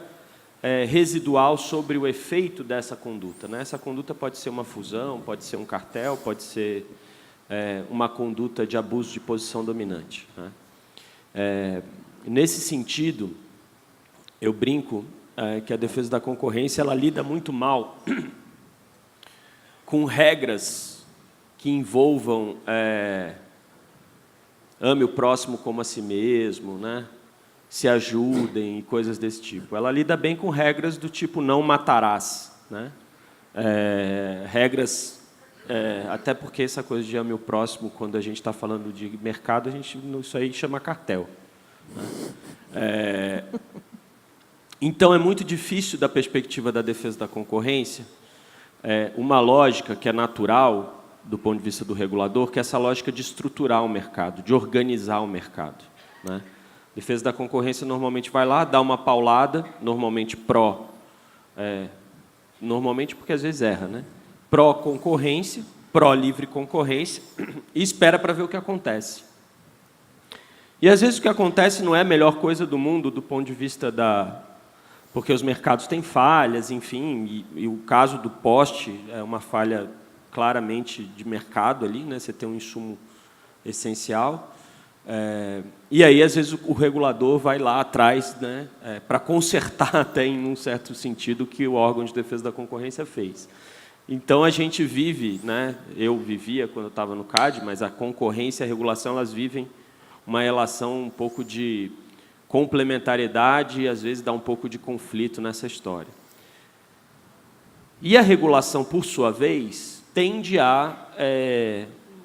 residual sobre o efeito dessa conduta. Né? Essa conduta pode ser uma fusão, pode ser um cartel, pode ser uma conduta de abuso de posição dominante. Né? Nesse sentido, eu brinco que a defesa da concorrência ela lida muito mal com regras que envolvam ame o próximo como a si mesmo, né? Se ajudem e coisas desse tipo. Ela lida bem com regras do tipo não matarás, né? Regras, até porque essa coisa de ame o próximo, quando a gente está falando de mercado, isso aí chama cartel. Né? Então, é muito difícil, da perspectiva da defesa da concorrência, uma lógica que é natural, do ponto de vista do regulador, que é essa lógica de estruturar o mercado, de organizar o mercado. Né? A defesa da concorrência normalmente vai lá, dá uma paulada, normalmente normalmente porque às vezes erra, né? Pró-concorrência, pró-livre concorrência, e espera para ver o que acontece. E, às vezes, o que acontece não é a melhor coisa do mundo do ponto de vista porque os mercados têm falhas, enfim, e o caso do poste é uma falha claramente de mercado ali, né? Você tem um insumo essencial. E aí, às vezes, o regulador vai lá atrás, né, para consertar até, em um certo sentido, o que o órgão de defesa da concorrência fez. Então, a gente vive, né, eu vivia quando eu estava no CAD, mas a concorrência e a regulação elas vivem uma relação um pouco de complementariedade e, às vezes, dá um pouco de conflito nessa história. E a regulação, por sua vez, tende a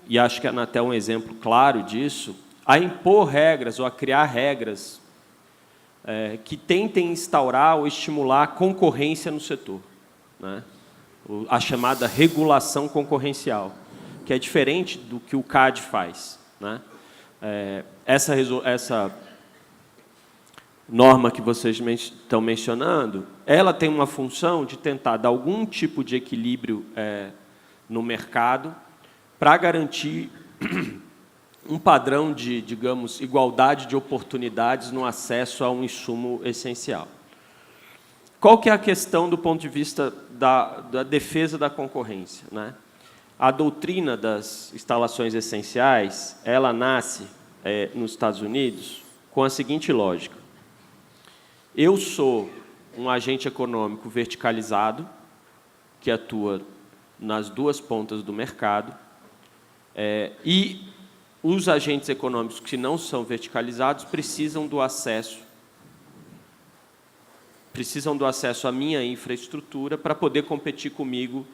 e acho que a Anatel é um exemplo claro disso, a impor regras ou a criar regras que tentem instaurar ou estimular a concorrência no setor, né? A chamada regulação concorrencial, que é diferente do que o CAD faz, né? Essa norma que vocês estão mencionando, ela tem uma função de tentar dar algum tipo de equilíbrio no mercado para garantir um padrão de, digamos, igualdade de oportunidades no acesso a um insumo essencial. Qual que é a questão do ponto de vista da defesa da concorrência, né? A doutrina das instalações essenciais, ela nasce nos Estados Unidos com a seguinte lógica. Eu sou um agente econômico verticalizado, que atua nas duas pontas do mercado, e os agentes econômicos que não são verticalizados precisam do acesso à minha infraestrutura para poder competir comigo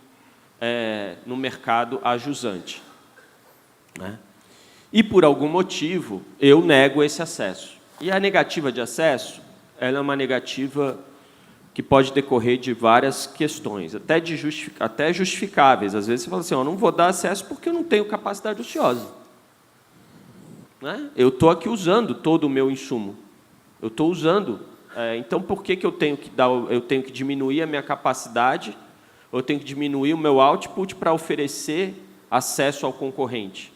no mercado a jusante, né? E, por algum motivo, eu nego esse acesso. E a negativa de acesso, ela é uma negativa que pode decorrer de várias questões, até justificáveis. Às vezes você fala assim, eu não vou dar acesso porque eu não tenho capacidade ociosa, né? Eu estou aqui usando todo o meu insumo. Eu estou usando. Então, por que eu tenho que diminuir a minha capacidade, ou eu tenho que diminuir o meu output para oferecer acesso ao concorrente?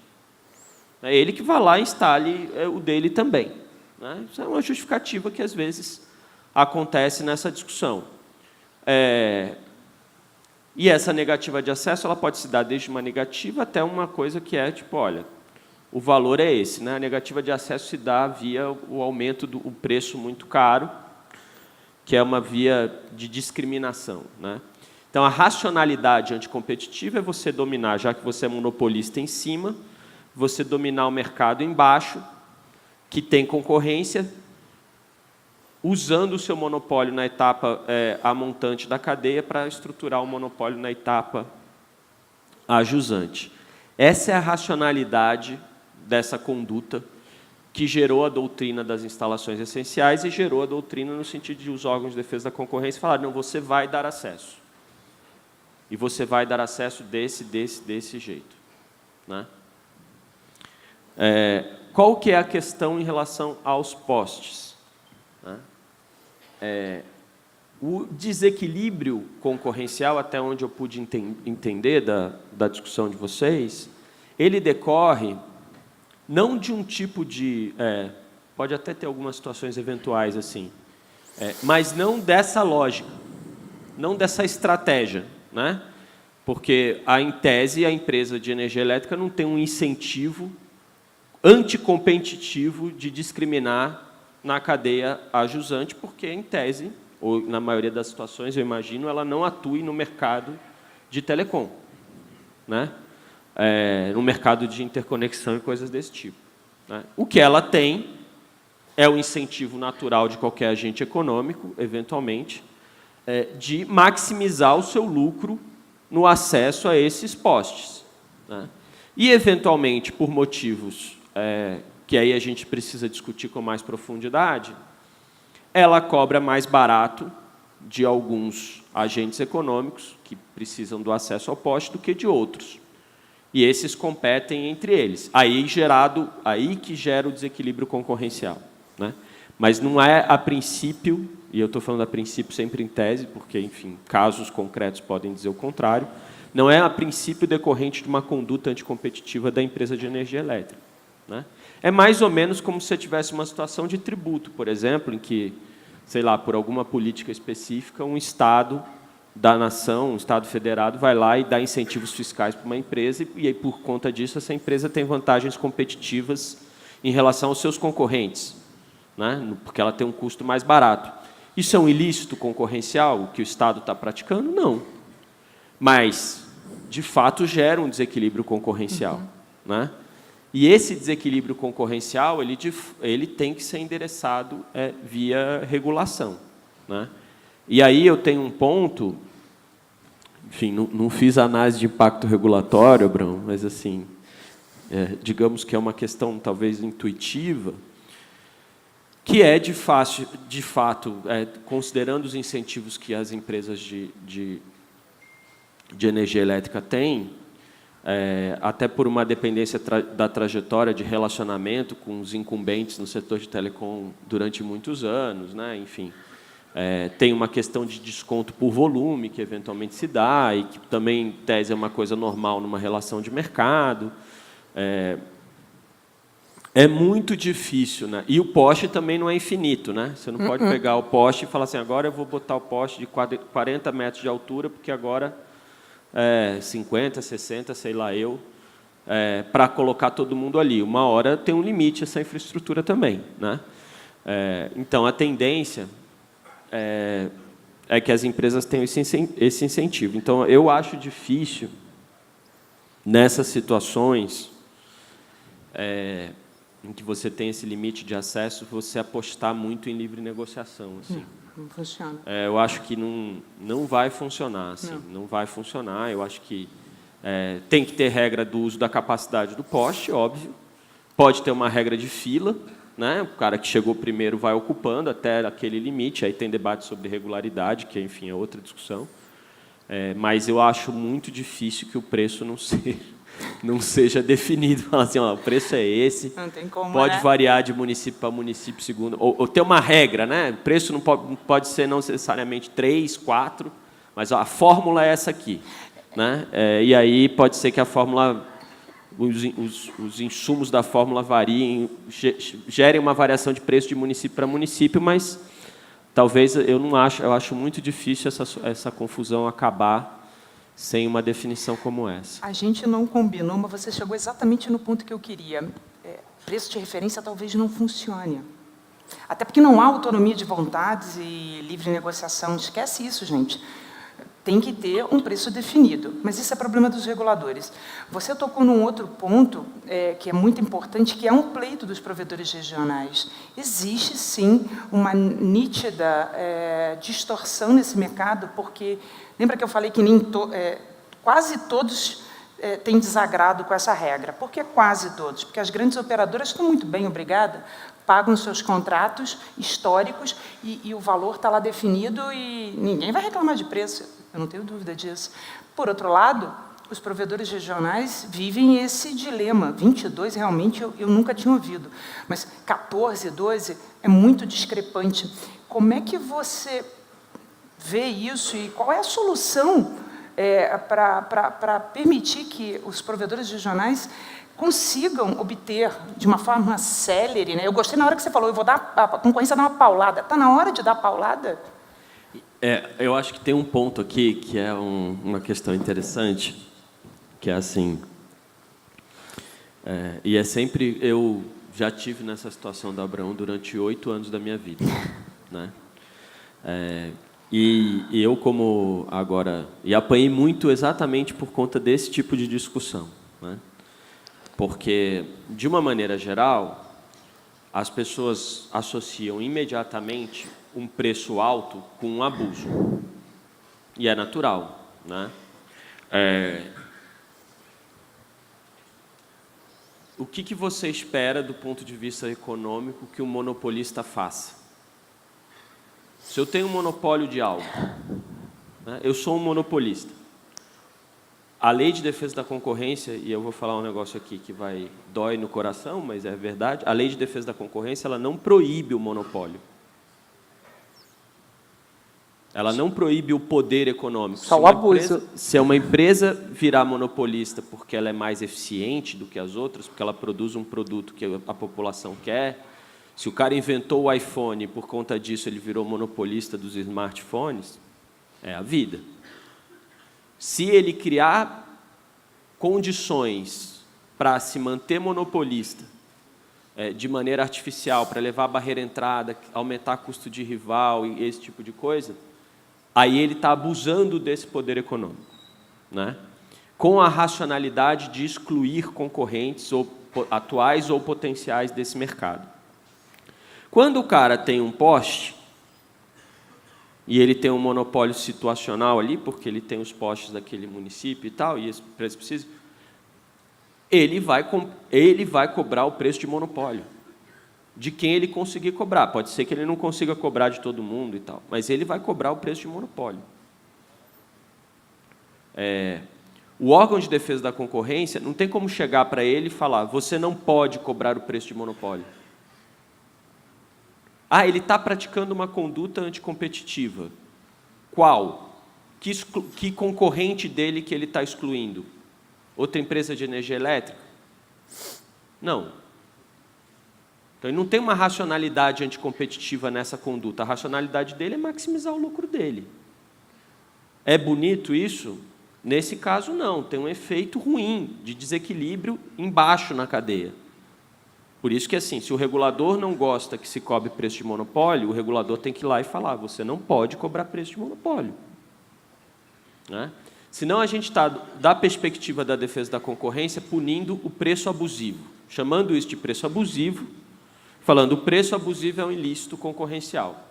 É ele que vai lá e instale o dele também, né? Isso é uma justificativa que, às vezes, acontece nessa discussão. E essa negativa de acesso ela pode se dar desde uma negativa até uma coisa que é, tipo, olha, o valor é esse, né? A negativa de acesso se dá via o aumento do preço muito caro, que é uma via de discriminação, né? Então, a racionalidade anticompetitiva é você dominar, já que você é monopolista em cima, você dominar o mercado embaixo, que tem concorrência, usando o seu monopólio na etapa a montante da cadeia para estruturar o monopólio na etapa a jusante. Essa é a racionalidade dessa conduta que gerou a doutrina das instalações essenciais e gerou a doutrina no sentido de os órgãos de defesa da concorrência falaram, não, você vai dar acesso. E você vai dar acesso desse jeito, né? Qual que é a questão em relação aos postes, né? O desequilíbrio concorrencial, até onde eu pude entender da discussão de vocês, ele decorre não de um tipo de... pode até ter algumas situações eventuais assim, mas não dessa lógica, não dessa estratégia, né? Porque, em tese, a empresa de energia elétrica não tem um incentivo anticompetitivo de discriminar na cadeia a jusante, porque, em tese, ou na maioria das situações, eu imagino, ela não atue no mercado de telecom, né? No mercado de interconexão e coisas desse tipo, né? O que ela tem é o incentivo natural de qualquer agente econômico, eventualmente, de maximizar o seu lucro no acesso a esses postes, né? E, eventualmente, por motivos que aí a gente precisa discutir com mais profundidade, ela cobra mais barato de alguns agentes econômicos que precisam do acesso ao poste do que de outros. E esses competem entre eles. Aí que gera o desequilíbrio concorrencial, né? Mas não é a princípio, e eu estou falando a princípio sempre em tese, porque, enfim, casos concretos podem dizer o contrário, não é a princípio decorrente de uma conduta anticompetitiva da empresa de energia elétrica, né? É mais ou menos como se você tivesse uma situação de tributo, por exemplo, em que, sei lá, por alguma política específica, um Estado da nação, um Estado federado, vai lá e dá incentivos fiscais para uma empresa e aí, por conta disso, essa empresa tem vantagens competitivas em relação aos seus concorrentes, né? Porque ela tem um custo mais barato. Isso é um ilícito concorrencial que o Estado está praticando? Não. Mas, de fato, gera um desequilíbrio concorrencial, né? E esse desequilíbrio concorrencial ele tem que ser endereçado via regulação, né? E aí eu tenho um ponto, enfim, não fiz análise de impacto regulatório, Abrão, mas assim, digamos que é uma questão talvez intuitiva, que é de fato, considerando os incentivos que as empresas de energia elétrica têm, até por uma dependência da trajetória de relacionamento com os incumbentes no setor de telecom durante muitos anos, né? Enfim, tem uma questão de desconto por volume que eventualmente se dá e que também, em tese, é uma coisa normal numa relação de mercado. É muito difícil, né? E o poste também não é infinito, né? Você não pode pegar o poste e falar assim, agora eu vou botar o poste de 40 metros de altura, porque agora 50, 60, sei lá eu, para colocar todo mundo ali. Uma hora tem um limite essa infraestrutura também, né? Então, a tendência é que as empresas tenham esse incentivo. Então, eu acho difícil, nessas situações em que você tem esse limite de acesso, você apostar muito em livre negociação. Assim. Não funciona. Eu acho que não vai funcionar. Assim, não vai funcionar. Eu acho que tem que ter regra do uso da capacidade do poste, óbvio. Pode ter uma regra de fila, né? O cara que chegou primeiro vai ocupando até aquele limite. Aí tem debate sobre regularidade, que, enfim, é outra discussão. Mas eu acho muito difícil que o preço não seja definido. Falar assim, ó, o preço é esse, não tem como, pode variar de município para município, segundo... Ou ter uma regra, né? O preço não pode ser não necessariamente 3, 4, mas ó, a fórmula é essa aqui. Né? E aí pode ser que a fórmula, os insumos da fórmula variem, gerem uma variação de preço de município para município, mas talvez, eu acho muito difícil essa confusão acabar sem uma definição como essa. A gente não combinou, mas você chegou exatamente no ponto que eu queria. Preço de referência talvez não funcione. Até porque não há autonomia de vontades e livre negociação. Esquece isso, gente. Tem que ter um preço definido. Mas isso é problema dos reguladores. Você tocou num outro ponto que é muito importante, que é um pleito dos provedores regionais. Existe, sim, uma nítida distorção nesse mercado, porque... Lembra que eu falei que quase todos têm desagrado com essa regra? Por que quase todos? Porque as grandes operadoras estão muito bem, obrigada, pagam seus contratos históricos e o valor está lá definido e ninguém vai reclamar de preço, eu não tenho dúvida disso. Por outro lado, os provedores regionais vivem esse dilema. 22, realmente, eu nunca tinha ouvido, mas 14, 12 é muito discrepante. Como é que você vê isso e qual é a solução para permitir que os provedores regionais consigam obter de uma forma célere, né? Eu gostei na hora que você falou, a concorrência dá uma paulada. Está na hora de dar paulada? Eu acho que tem um ponto aqui que é uma questão interessante, que é assim, e é sempre, eu já tive nessa situação da Abraão durante 8 anos da minha vida, né? E eu, como agora... E apanhei muito exatamente por conta desse tipo de discussão, né? Porque, de uma maneira geral, as pessoas associam imediatamente um preço alto com um abuso. E é natural, né? O que você espera, do ponto de vista econômico, que um monopolista faça? Se eu tenho um monopólio de algo, né, eu sou um monopolista. A Lei de Defesa da Concorrência, e eu vou falar um negócio aqui que dói no coração, mas é verdade, a Lei de Defesa da Concorrência ela não proíbe o monopólio. Ela não proíbe o poder econômico. Só o abuso. Se uma empresa virar monopolista porque ela é mais eficiente do que as outras, porque ela produz um produto que a população quer, se o cara inventou o iPhone e, por conta disso, ele virou monopolista dos smartphones, é a vida. Se ele criar condições para se manter monopolista de maneira artificial, para levar a barreira entrada, aumentar custo de rival e esse tipo de coisa, aí ele está abusando desse poder econômico, né? Com a racionalidade de excluir concorrentes ou atuais ou potenciais desse mercado. Quando o cara tem um poste, e ele tem um monopólio situacional ali, porque ele tem os postes daquele município e tal, e esse preço precisa, ele vai cobrar o preço de monopólio, de quem ele conseguir cobrar. Pode ser que ele não consiga cobrar de todo mundo e tal, mas ele vai cobrar o preço de monopólio. O órgão de defesa da concorrência não tem como chegar para ele e falar: você não pode cobrar o preço de monopólio. Ah, ele está praticando uma conduta anticompetitiva. Qual? Que concorrente dele que ele está excluindo? Outra empresa de energia elétrica? Não. Então, ele não tem uma racionalidade anticompetitiva nessa conduta. A racionalidade dele é maximizar o lucro dele. É bonito isso? Nesse caso, não. Tem um efeito ruim de desequilíbrio embaixo na cadeia. Por isso que, assim, se o regulador não gosta que se cobre preço de monopólio, o regulador tem que ir lá e falar: você não pode cobrar preço de monopólio. Né? Senão, a gente está, da perspectiva da defesa da concorrência, punindo o preço abusivo, chamando isso de preço abusivo, falando o preço abusivo é um ilícito concorrencial.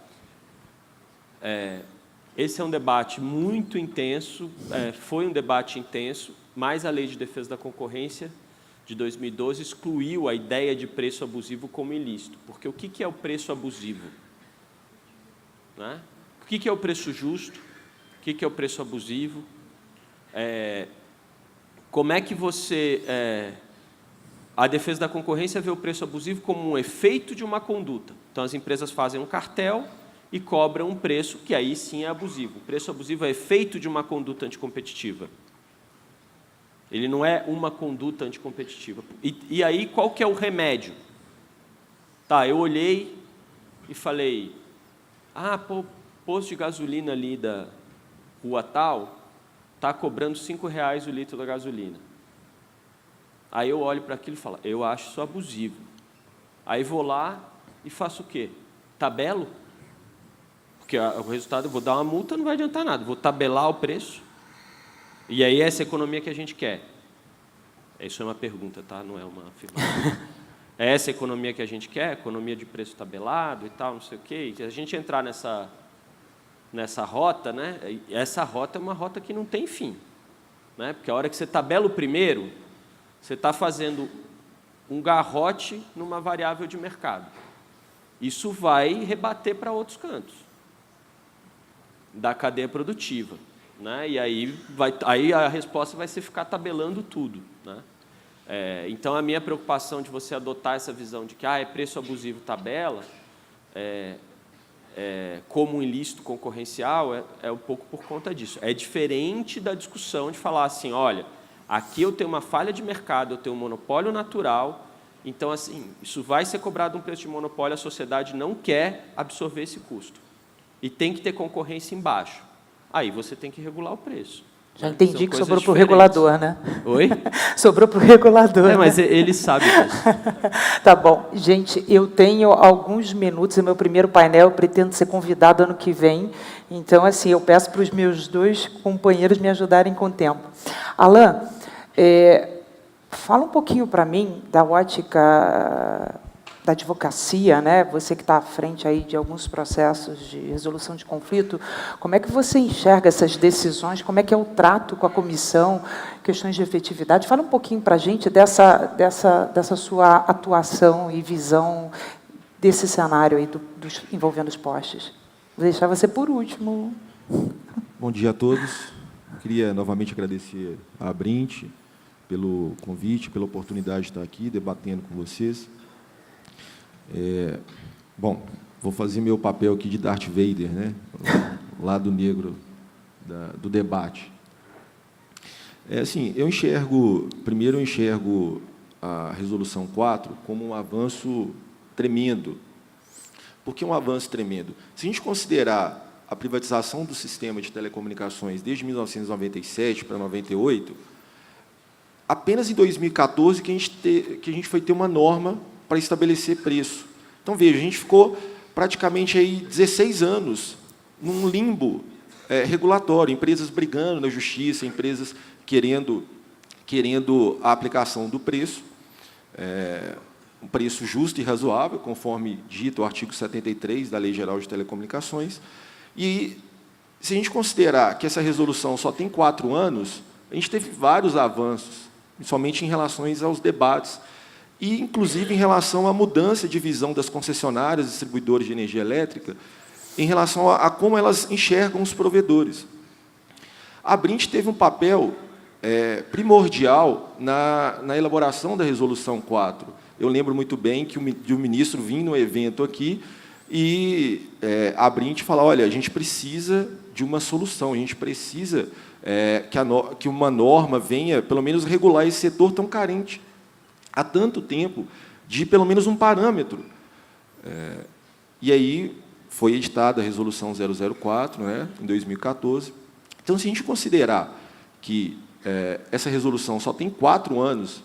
Esse é um debate muito intenso, foi um debate intenso, mas a Lei de Defesa da Concorrência de 2012 excluiu a ideia de preço abusivo como ilícito. Porque o que é o preço abusivo? Né? O que é o preço justo? O que é o preço abusivo? Como é que você... A defesa da concorrência vê o preço abusivo como um efeito de uma conduta. Então, as empresas fazem um cartel e cobram um preço que aí sim é abusivo. O preço abusivo é efeito de uma conduta anticompetitiva. Ele não é uma conduta anticompetitiva. E aí, qual que é o remédio? Tá, eu olhei e falei: posto de gasolina ali da rua tal está cobrando R$5 o litro da gasolina. Aí eu olho para aquilo e falo: eu acho isso abusivo. Aí vou lá e faço o quê? Tabelo? Porque o resultado, eu vou dar uma multa, não vai adiantar nada. Vou tabelar o preço. E aí essa economia que a gente quer. Isso é uma pergunta, tá? Não é uma afirmação. É essa economia que a gente quer? Economia de preço tabelado e tal, não sei o quê. E se a gente entrar nessa rota, né? Essa rota é uma rota que não tem fim. Né? Porque a hora que você tabela o primeiro, você está fazendo um garrote numa variável de mercado. Isso vai rebater para outros cantos da cadeia produtiva. Né? E aí a resposta vai ser ficar tabelando tudo. Né? Então, a minha preocupação de você adotar essa visão de que é preço abusivo tabela, como um ilícito concorrencial, é um pouco por conta disso. É diferente da discussão de falar assim: olha, aqui eu tenho uma falha de mercado, eu tenho um monopólio natural, então, assim, isso vai ser cobrado um preço de monopólio, a sociedade não quer absorver esse custo. E tem que ter concorrência embaixo. Aí você tem que regular o preço. Já entendi que sobrou para o diferentes. regulador, né? Oi? Sobrou para o regulador. Mas ele sabe disso. Tá bom. Gente, eu tenho alguns minutos, é meu primeiro painel, eu pretendo ser convidado ano que vem. Então, assim, eu peço para os meus dois companheiros me ajudarem com o tempo. Alain, fala um pouquinho para mim da ótica da advocacia, né? Você que está à frente aí de alguns processos de resolução de conflito, como é que você enxerga essas decisões? Como é que é o trato com a comissão, questões de efetividade? Fala um pouquinho para a gente dessa sua atuação e visão desse cenário aí envolvendo os postes. Vou deixar você por último. Bom dia a todos. Queria novamente agradecer à Abrint pelo convite, pela oportunidade de estar aqui debatendo com vocês. Bom, vou fazer meu papel aqui de Darth Vader, né? Lado negro do debate. Assim, eu enxergo a Resolução 4 como um avanço tremendo. Por que um avanço tremendo? Se a gente considerar a privatização do sistema de telecomunicações desde 1997 para 98, apenas em 2014 que a gente foi ter uma norma para estabelecer preço. Então, veja, a gente ficou praticamente aí 16 anos num limbo regulatório, empresas brigando na justiça, empresas querendo a aplicação do preço, um preço justo e razoável, conforme dito o artigo 73 da Lei Geral de Telecomunicações. E, se a gente considerar que essa resolução só tem 4 anos, a gente teve vários avanços principalmente em relação aos debates, e, inclusive, em relação à mudança de visão das concessionárias, distribuidoras de energia elétrica, em relação a como elas enxergam os provedores. A Abrint teve um papel primordial na elaboração da Resolução 4. Eu lembro muito bem que o ministro vinha no evento aqui e a Abrint fala, olha, a gente precisa de uma solução, a gente precisa que uma norma venha, pelo menos, regular esse setor tão carente há tanto tempo, de pelo menos um parâmetro. E aí foi editada a Resolução 004, né, em 2014. Então, se a gente considerar que essa resolução só tem 4 anos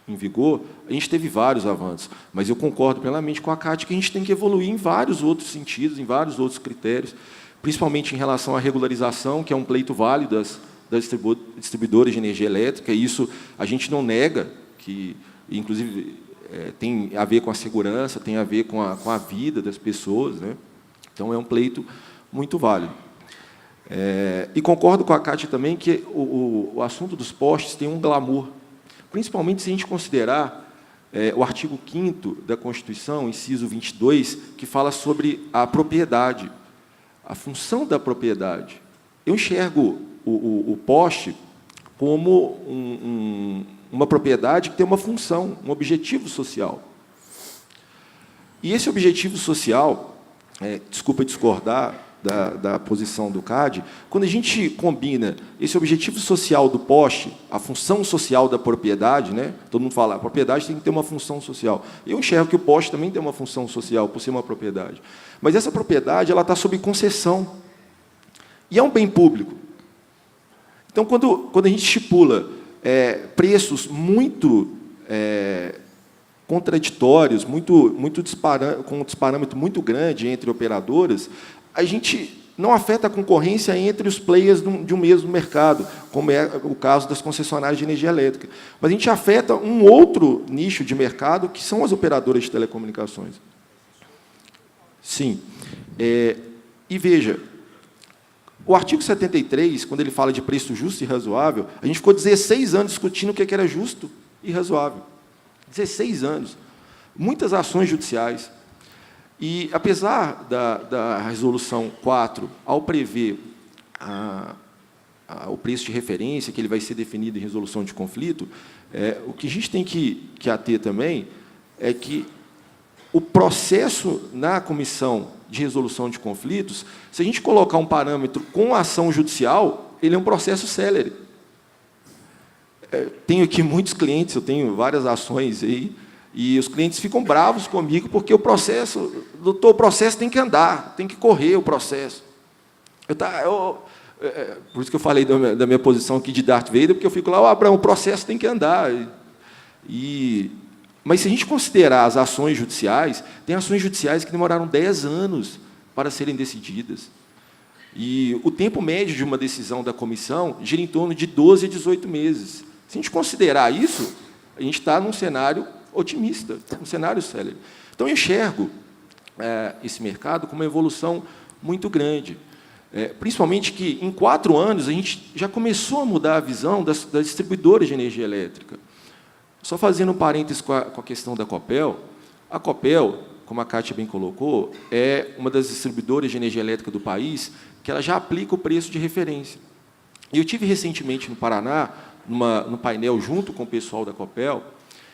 em vigor, a gente teve vários avanços. Mas eu concordo plenamente com a Cátia que a gente tem que evoluir em vários outros sentidos, em vários outros critérios, principalmente em relação à regularização, que é um pleito válido das distribuidoras de energia elétrica, e isso a gente não nega, que, inclusive, tem a ver com a segurança, tem a ver com a vida das pessoas, né? Então, é um pleito muito válido. E concordo com a Cátia também que o assunto dos postes tem um glamour, principalmente se a gente considerar o artigo 5º da Constituição, inciso 22, que fala sobre a propriedade, a função da propriedade. Eu enxergo o poste como uma propriedade que tem uma função, um objetivo social. E esse objetivo social, desculpa discordar da posição do CAD, quando a gente combina esse objetivo social do poste, a função social da propriedade, né? Todo mundo fala, a propriedade tem que ter uma função social. Eu enxergo que o poste também tem uma função social, por ser uma propriedade. Mas essa propriedade ela está sob concessão. E é um bem público. Então, quando a gente estipula preços muito contraditórios, com um disparâmetro muito grande entre operadoras, a gente não afeta a concorrência entre os players de um mesmo mercado, como é o caso das concessionárias de energia elétrica. Mas a gente afeta um outro nicho de mercado, que são as operadoras de telecomunicações. Sim. E veja, o artigo 73, quando ele fala de preço justo e razoável, a gente ficou 16 anos discutindo o que era justo e razoável. 16 anos. Muitas ações judiciais. E, apesar da Resolução 4, ao prever o preço de referência, que ele vai ser definido em resolução de conflito, o que a gente tem que ater também é que o processo na comissão de resolução de conflitos, se a gente colocar um parâmetro com ação judicial, ele é um processo célere. Tenho aqui muitos clientes, eu tenho várias ações aí, e os clientes ficam bravos comigo porque o processo, doutor, o processo tem que andar, tem que correr o processo. Por isso que eu falei da minha posição aqui de Darth Vader, porque eu fico lá, Abraão, o processo tem que andar. Mas, se a gente considerar as ações judiciais, tem ações judiciais que demoraram 10 anos para serem decididas. E o tempo médio de uma decisão da comissão gira em torno de 12 a 18 meses. Se a gente considerar isso, a gente está num cenário otimista, um cenário célere. Então, eu enxergo esse mercado com uma evolução muito grande. Principalmente que, em 4 anos, a gente já começou a mudar a visão das distribuidoras de energia elétrica. Só fazendo um parênteses com a questão da Copel, a Copel, como a Cátia bem colocou, é uma das distribuidoras de energia elétrica do país que ela já aplica o preço de referência. E eu tive recentemente no Paraná, no painel junto com o pessoal da Copel,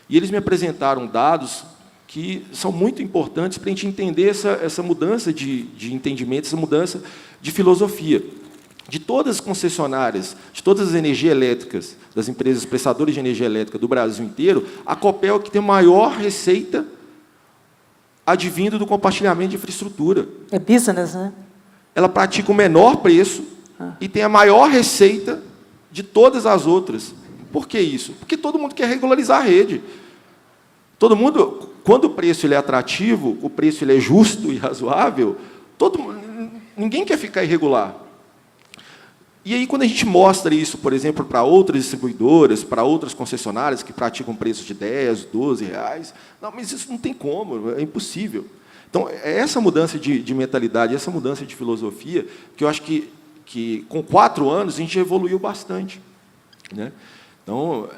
e eles me apresentaram dados que são muito importantes para a gente entender essa mudança de entendimento, essa mudança de filosofia. De todas as concessionárias, de todas as energias elétricas, das empresas prestadoras de energia elétrica do Brasil inteiro, a Copel é que tem a maior receita advindo do compartilhamento de infraestrutura. É business, né? Ela pratica o menor preço e tem a maior receita de todas as outras. Por que isso? Porque todo mundo quer regularizar a rede. Todo mundo, quando o preço ele é atrativo, o preço ele é justo e razoável, ninguém quer ficar irregular. E aí, quando a gente mostra isso, por exemplo, para outras distribuidoras, para outras concessionárias que praticam preços de 10, 12 reais, não, mas isso não tem como, é impossível. Então, é essa mudança de mentalidade, essa mudança de filosofia, que eu acho que com 4 anos a gente evoluiu bastante, né? Então,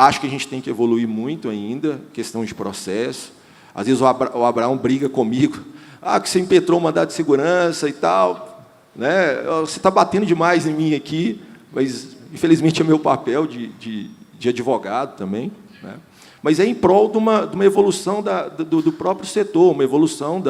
acho que a gente tem que evoluir muito ainda, questão de processo. Às vezes o Abraão briga comigo, que você impetrou um mandado de segurança e tal, né? Você está batendo demais em mim aqui, mas, infelizmente, é meu papel de advogado também, né? Mas é em prol de uma evolução do próprio setor, uma evolução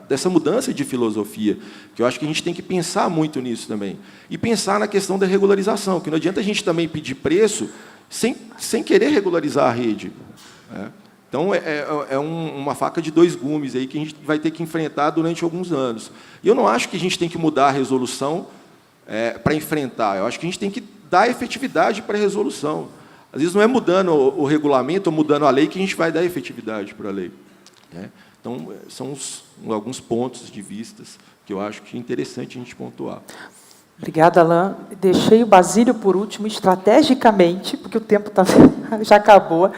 dessa mudança de filosofia, que eu acho que a gente tem que pensar muito nisso também. E pensar na questão da regularização, que não adianta a gente também pedir preço sem querer regularizar a rede, né? Então, uma faca de dois gumes aí que a gente vai ter que enfrentar durante alguns anos. E eu não acho que a gente tem que mudar a resolução para enfrentar. Eu acho que a gente tem que dar efetividade para a resolução. Às vezes não é mudando o regulamento ou mudando a lei que a gente vai dar efetividade para a lei, né? Então, são alguns pontos de vista que eu acho que é interessante a gente pontuar. Obrigada, Alain. Deixei o Basílio por último, estrategicamente, porque o tempo já acabou.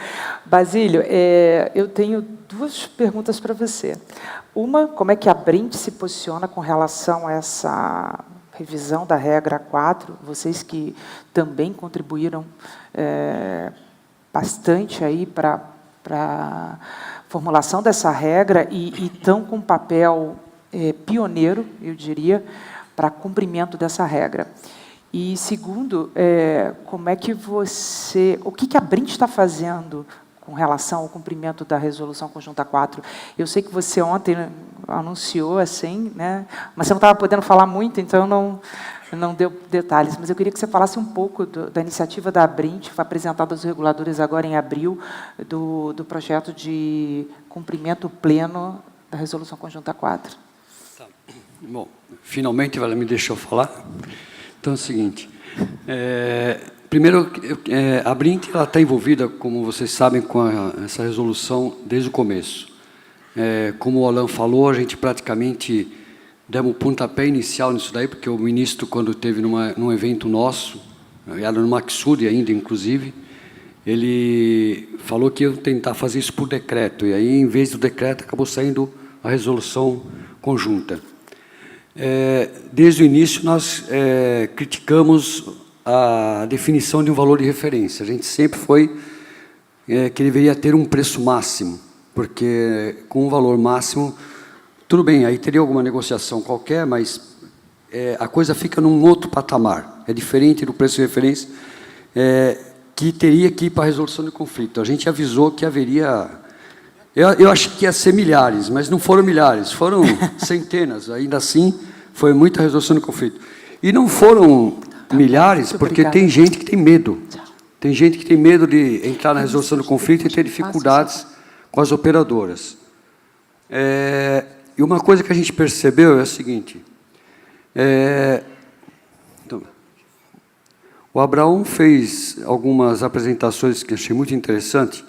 Basílio, eu tenho duas perguntas para você. Uma, como é que a Brint se posiciona com relação a essa revisão da regra 4? Vocês que também contribuíram bastante aí para a formulação dessa regra e estão com um papel pioneiro, eu diria, para cumprimento dessa regra. E, segundo, como é que o que a Brint está fazendo com relação ao cumprimento da Resolução Conjunta 4? Eu sei que você ontem anunciou assim, né? Mas você não estava podendo falar muito, então não deu detalhes. Mas eu queria que você falasse um pouco da iniciativa da Brint, que foi apresentada aos reguladores agora em abril, do projeto de cumprimento pleno da Resolução Conjunta 4. Tá. Bom, finalmente ela me deixou falar. Então é o seguinte, primeiro, a Brint está envolvida, como vocês sabem, com essa resolução desde o começo. Como o Alain falou, a gente praticamente demos o pontapé inicial nisso daí, porque o ministro, quando esteve num evento nosso, era no Maxud ainda, inclusive, ele falou que ia tentar fazer isso por decreto, e aí, em vez do decreto, acabou saindo a resolução conjunta. Desde o início, nós criticamos a definição de um valor de referência. A gente sempre foi que deveria ter um preço máximo, porque com um valor máximo, tudo bem, aí teria alguma negociação qualquer, mas a coisa fica num outro patamar. É diferente do preço de referência, que teria que ir para a resolução de conflito. A gente avisou que haveria... Eu acho que ia ser milhares, mas não foram milhares, foram centenas. Ainda assim, foi muita resolução de conflito. E não foram milhares, porque tem gente que tem medo. Tem gente que tem medo de entrar na resolução do conflito e ter dificuldades com as operadoras. E uma coisa que a gente percebeu é o seguinte. O Abraão fez algumas apresentações que achei muito interessante.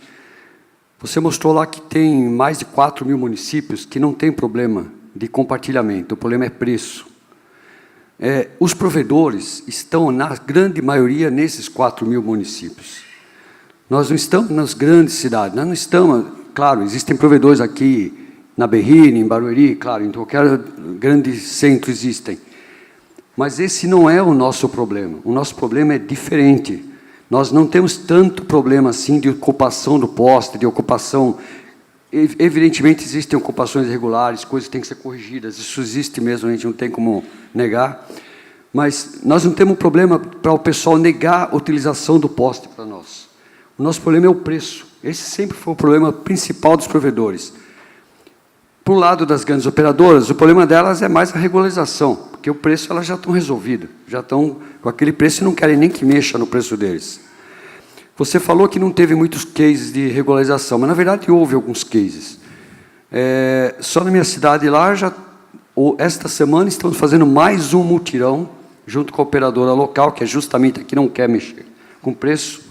Você mostrou lá que tem mais de 4 mil municípios que não tem problema de compartilhamento, o problema é preço. Os provedores estão, na grande maioria, nesses 4 mil municípios. Nós não estamos nas grandes cidades, nós não estamos... Claro, existem provedores aqui na Berrini, em Barueri, claro, em qualquer grande centro existem. Mas esse não é o nosso problema. O nosso problema é diferente. Nós não temos tanto problema assim de ocupação do poste, de ocupação... Evidentemente, existem ocupações irregulares, coisas que têm que ser corrigidas, isso existe mesmo, a gente não tem como negar, mas nós não temos problema para o pessoal negar a utilização do poste para nós. O nosso problema é o preço. Esse sempre foi o problema principal dos provedores. Por lado das grandes operadoras, o problema delas é mais a regularização, porque o preço elas já estão resolvidas, já estão com aquele preço e não querem nem que mexa no preço deles. Você falou que não teve muitos cases de regularização, mas, na verdade, houve alguns cases. Só na minha cidade lá, esta semana, estamos fazendo mais um mutirão, junto com a operadora local, que é justamente a que não quer mexer com preço.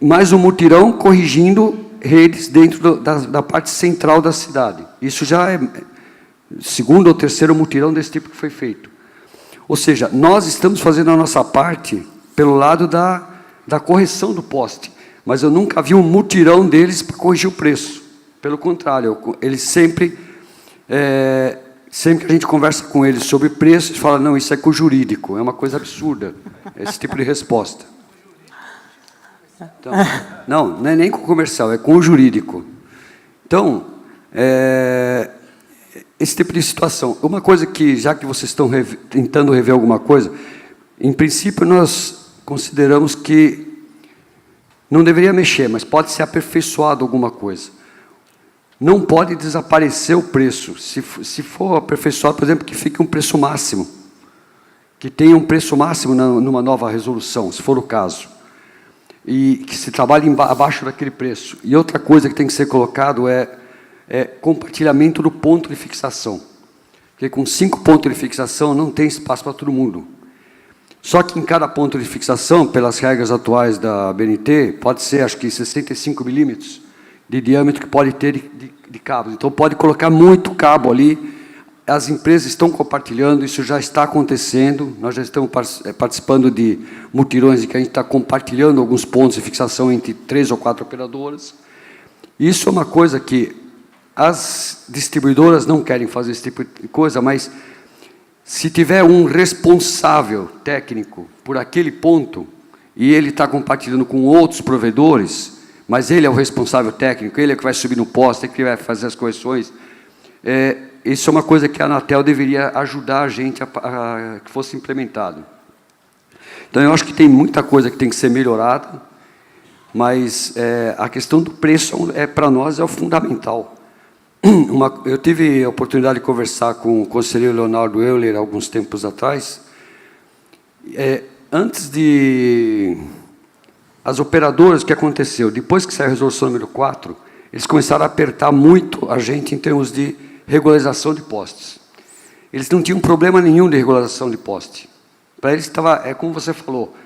Mais um mutirão corrigindo redes dentro da parte central da cidade. Isso já é segundo ou terceiro mutirão desse tipo que foi feito. Ou seja, nós estamos fazendo a nossa parte pelo lado da correção do poste, mas eu nunca vi um mutirão deles para corrigir o preço. Pelo contrário, eles sempre sempre que a gente conversa com eles sobre preço, eles falam, não, isso é com o jurídico. É uma coisa absurda, esse tipo de resposta. Então, não é nem com o comercial, é com o jurídico. Então, esse tipo de situação. Uma coisa que, já que vocês estão tentando rever alguma coisa, em princípio, nós consideramos que não deveria mexer, mas pode ser aperfeiçoado alguma coisa. Não pode desaparecer o preço. Se for aperfeiçoado, por exemplo, que fique um preço máximo. Que tenha um preço máximo numa nova resolução, se for o caso. E que se trabalhe abaixo daquele preço. E outra coisa que tem que ser colocado é compartilhamento do ponto de fixação. Porque com 5 pontos de fixação não tem espaço para todo mundo. Só que em cada ponto de fixação, pelas regras atuais da BNT, pode ser, acho que 65 milímetros de diâmetro que pode ter de cabos. Então, pode colocar muito cabo ali. As empresas estão compartilhando, isso já está acontecendo. Nós já estamos participando de mutirões em que a gente está compartilhando alguns pontos de fixação entre 3 ou 4 operadoras. Isso é uma coisa que as distribuidoras não querem fazer esse tipo de coisa, mas se tiver um responsável técnico por aquele ponto e ele está compartilhando com outros provedores, mas ele é o responsável técnico, ele é que vai subir no poste, ele que vai fazer as correções, isso é uma coisa que a Anatel deveria ajudar a gente a que fosse implementado. Então, eu acho que tem muita coisa que tem que ser melhorada, mas a questão do preço, para nós, é o fundamental. Eu tive a oportunidade de conversar com o conselheiro Leonardo Euler, alguns tempos atrás. Antes de... As operadoras, o que aconteceu? Depois que saiu a resolução número 4, eles começaram a apertar muito a gente em termos de regularização de postes. Eles não tinham problema nenhum de regularização de poste. Para eles estava, como você falou,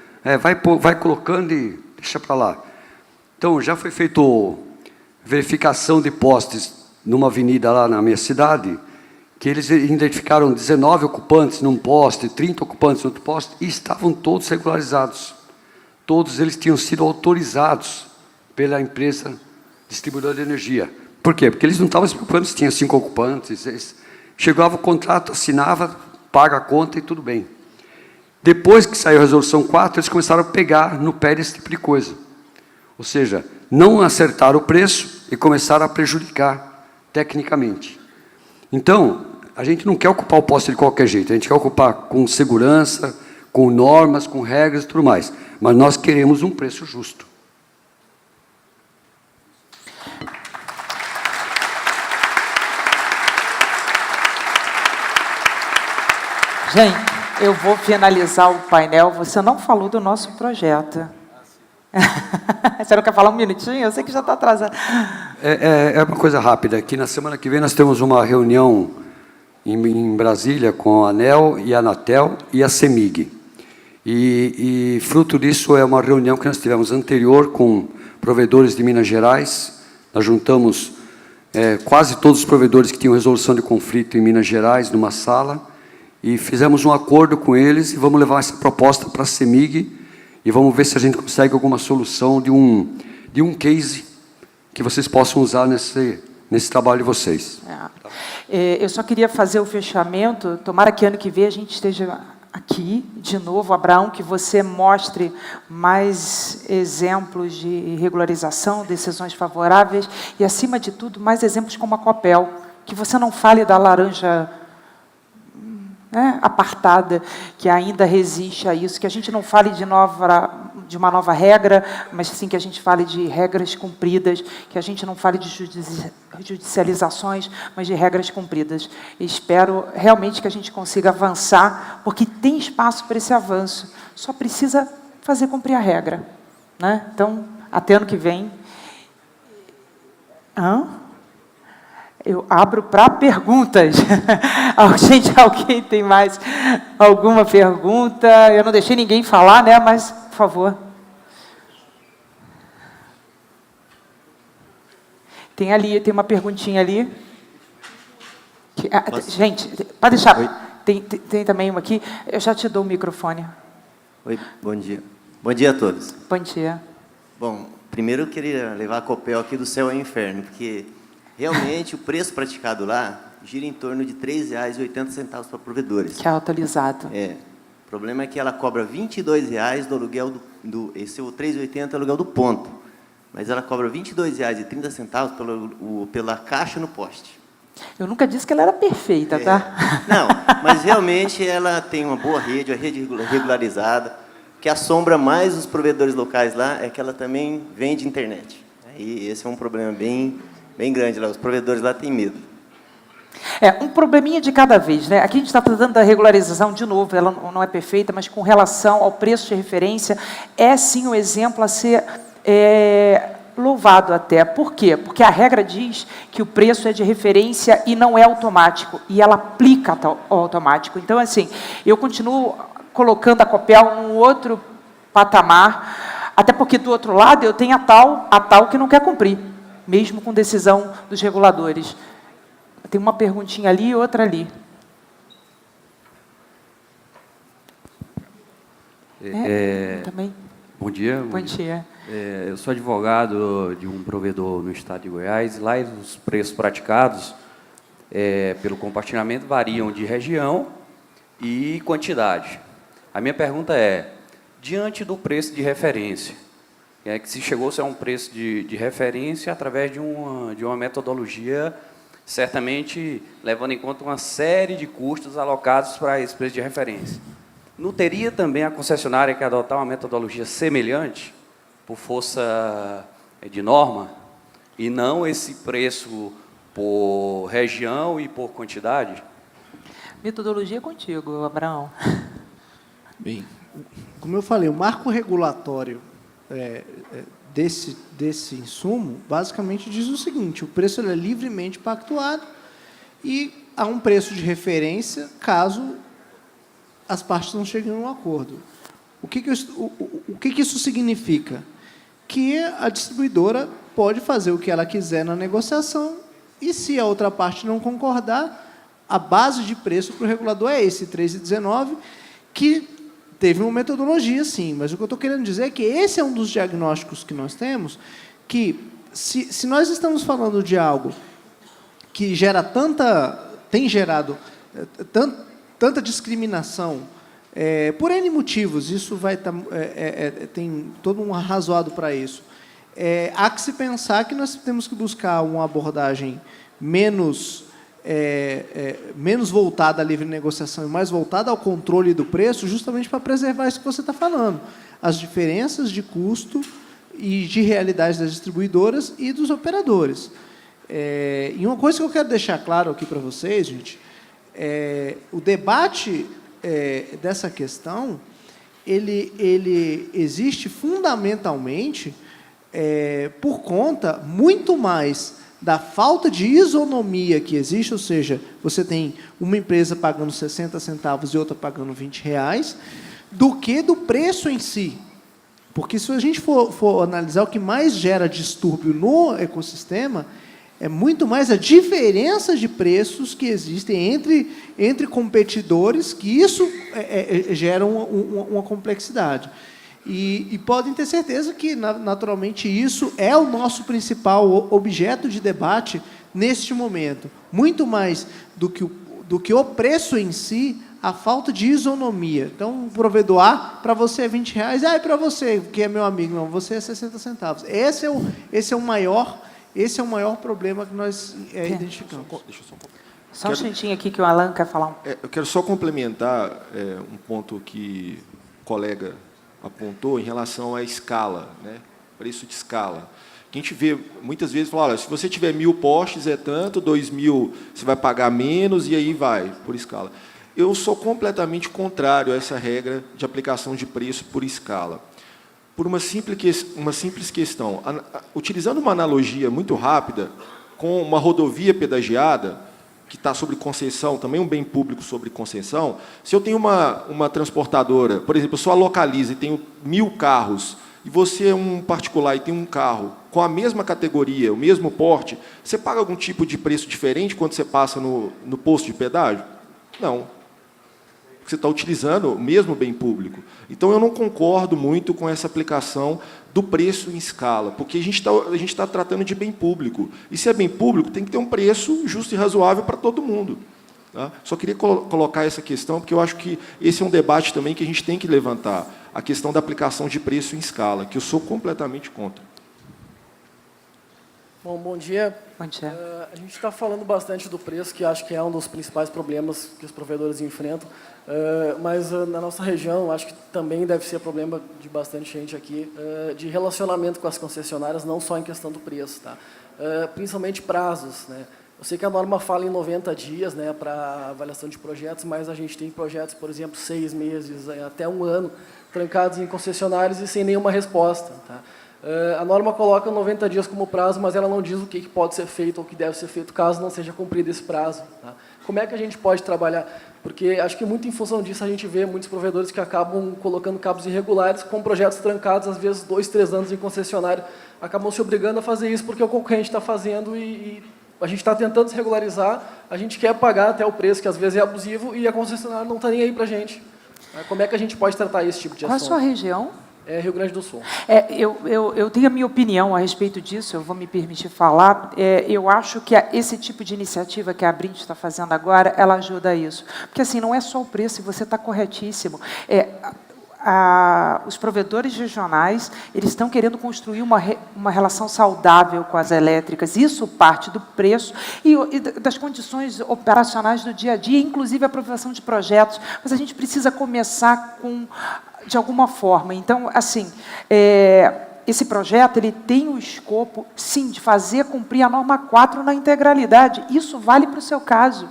vai colocando e deixa para lá. Então, já foi feito verificação de postes numa avenida lá na minha cidade, que eles identificaram 19 ocupantes num poste, 30 ocupantes no outro poste, e estavam todos regularizados. Todos eles tinham sido autorizados pela empresa distribuidora de energia. Por quê? Porque eles não estavam se preocupando se tinha 5 ocupantes. Chegava o contrato, assinava, paga a conta e tudo bem. Depois que saiu a resolução 4, eles começaram a pegar no pé desse tipo de coisa. Ou seja, não acertaram o preço e começaram a prejudicar tecnicamente. Então, a gente não quer ocupar o poste de qualquer jeito, a gente quer ocupar com segurança, com normas, com regras e tudo mais. Mas nós queremos um preço justo. Gente, eu vou finalizar o painel. Você não falou do nosso projeto. Você não quer falar um minutinho? Eu sei que já está atrasado. É uma coisa rápida. Aqui na semana que vem nós temos uma reunião em Brasília com a ANEEL e a Anatel e a CEMIG. E fruto disso é uma reunião que nós tivemos anterior com provedores de Minas Gerais. Nós juntamos quase todos os provedores que tinham resolução de conflito em Minas Gerais numa sala e fizemos um acordo com eles e vamos levar essa proposta para a CEMIG e vamos ver se a gente consegue alguma solução de um case que vocês possam usar nesse trabalho de vocês. Eu só queria fazer o fechamento. Tomara que ano que vem a gente esteja aqui, de novo, Abraão, que você mostre mais exemplos de regularização, decisões favoráveis e, acima de tudo, mais exemplos como a Copel, que você não fale da laranja apartada, que ainda resiste a isso, que a gente não fale de uma nova regra, mas sim que a gente fale de regras cumpridas, que a gente não fale de judicializações, mas de regras cumpridas. E espero realmente que a gente consiga avançar, porque tem espaço para esse avanço, só precisa fazer cumprir a regra. Né? Então, até ano que vem. Eu abro para perguntas. Gente, alguém tem mais alguma pergunta? Eu não deixei ninguém falar, né? Mas, por favor. Tem uma perguntinha ali. Gente, pode deixar. Tem também uma aqui. Eu já te dou o microfone. Oi, bom dia. Bom dia a todos. Bom dia. Bom, primeiro eu queria levar a Copel aqui do céu ao inferno, porque realmente o preço praticado lá gira em torno de R$ 3,80 para provedores. Que é atualizado. O problema é que ela cobra R$ 22,00 do aluguel esse é o 3,80 é o aluguel do ponto, mas ela cobra R$ 22,30 pela caixa no poste. Eu nunca disse que ela era perfeita, tá? Não, mas realmente ela tem uma boa rede, a rede regularizada. O que assombra mais os provedores locais lá é que ela também vende internet. E esse é um problema bem grande lá. Os provedores lá têm medo. Um probleminha de cada vez, né? Aqui a gente está tratando da regularização, de novo, ela não é perfeita, mas com relação ao preço de referência, é sim um exemplo a ser louvado até. Por quê? Porque a regra diz que o preço é de referência e não é automático, e ela aplica ao automático. Então, assim, eu continuo colocando a Copel num outro patamar, até porque, do outro lado, eu tenho a tal que não quer cumprir, mesmo com decisão dos reguladores. Tem uma perguntinha ali e outra ali. Também. Bom dia. Bom dia. Eu sou advogado de um provedor no estado de Goiás. Lá os preços praticados pelo compartilhamento variam de região e quantidade. A minha pergunta é, diante do preço de referência, que se chegou-se a um preço de referência através de uma metodologia, certamente levando em conta uma série de custos alocados para esse preço de referência. Não teria também a concessionária que adotar uma metodologia semelhante, por força de norma, e não esse preço por região e por quantidade? Metodologia contigo, Abraão. Bem, como eu falei, o marco regulatório desse insumo, basicamente diz o seguinte: o preço ele é livremente pactuado e há um preço de referência caso as partes não cheguem a um acordo. O que isso significa? Que a distribuidora pode fazer o que ela quiser na negociação e, se a outra parte não concordar, a base de preço para o regulador é esse, 3,19, que teve uma metodologia, sim, mas o que eu estou querendo dizer é que esse é um dos diagnósticos que nós temos, que se nós estamos falando de algo que tem gerado tanta discriminação, por N motivos, isso vai tem todo um arrazoado para isso. Há que se pensar que nós temos que buscar uma abordagem menos voltada à livre negociação e mais voltada ao controle do preço, justamente para preservar isso que você está falando, as diferenças de custo e de realidade das distribuidoras e dos operadores. E uma coisa que eu quero deixar claro aqui para vocês, gente, o debate dessa questão, ele existe fundamentalmente por conta muito mais da falta de isonomia que existe, ou seja, você tem uma empresa pagando 60 centavos e outra pagando R$20, do que do preço em si. Porque se a gente for analisar o que mais gera distúrbio no ecossistema, é muito mais a diferença de preços que existem entre competidores, que isso gera uma complexidade. E podem ter certeza que, naturalmente, isso é o nosso principal objeto de debate neste momento. Muito mais do que o preço em si, a falta de isonomia. Então, o provedor A, para você é R$20, e para você, que é meu amigo, não, você é 60 centavos. Esse é o maior problema que nós identificamos. Deixa eu Só um instantinho aqui que o Alan quer falar. Eu quero só complementar um ponto que o colega apontou em relação à escala, né? Preço de escala. Que a gente vê, muitas vezes, fala, olha, se você tiver 1.000 postes é tanto, 2.000 você vai pagar menos, e aí vai, por escala. Eu sou completamente contrário a essa regra de aplicação de preço por escala. Por uma simples questão. Utilizando uma analogia muito rápida, com uma rodovia pedagiada, que está sobre concessão, também um bem público sobre concessão, se eu tenho uma transportadora, por exemplo, eu sou a Localiza e tenho 1.000 carros, e você é um particular e tem um carro com a mesma categoria, o mesmo porte, você paga algum tipo de preço diferente quando você passa no posto de pedágio? Não. Porque você está utilizando o mesmo bem público. Então, eu não concordo muito com essa aplicação do preço em escala, porque a gente está tratando de bem público. E se é bem público, tem que ter um preço justo e razoável para todo mundo. Tá? Só queria colocar essa questão, porque eu acho que esse é um debate também que a gente tem que levantar, a questão da aplicação de preço em escala, que eu sou completamente contra. Bom dia. Bom dia. A gente está falando bastante do preço, que acho que é um dos principais problemas que os provedores enfrentam, mas na nossa região, acho que também deve ser problema de bastante gente aqui, de relacionamento com as concessionárias, não só em questão do preço, tá? Principalmente prazos, né? Eu sei que a norma fala em 90 dias, né, para avaliação de projetos, mas a gente tem projetos, por exemplo, 6 meses, até 1 ano, trancados em concessionárias e sem nenhuma resposta, tá? A norma coloca 90 dias como prazo, mas ela não diz o que pode ser feito ou o que deve ser feito caso não seja cumprido esse prazo. Tá? Como é que a gente pode trabalhar? Porque acho que muito em função disso a gente vê muitos provedores que acabam colocando cabos irregulares com projetos trancados, às vezes 2, 3 anos em concessionário, acabam se obrigando a fazer isso porque o concorrente está fazendo e a gente está tentando se regularizar, a gente quer pagar até o preço, que às vezes é abusivo, e a concessionária não está nem aí para a gente. Como é que a gente pode tratar esse tipo de Qual a assunto? sua região? É Rio Grande do Sul. Eu tenho a minha opinião a respeito disso, eu vou me permitir falar. Eu acho que esse tipo de iniciativa que a Abrint está fazendo agora, ela ajuda a isso. Porque, assim, não é só o preço, e você está corretíssimo. Os provedores regionais, eles estão querendo construir uma relação saudável com as elétricas. Isso parte do preço e das condições operacionais do dia a dia, inclusive a aprovação de projetos. Mas a gente precisa começar de alguma forma. Então, assim, esse projeto ele tem o escopo, sim, de fazer cumprir a norma 4 na integralidade. Isso vale para o seu caso.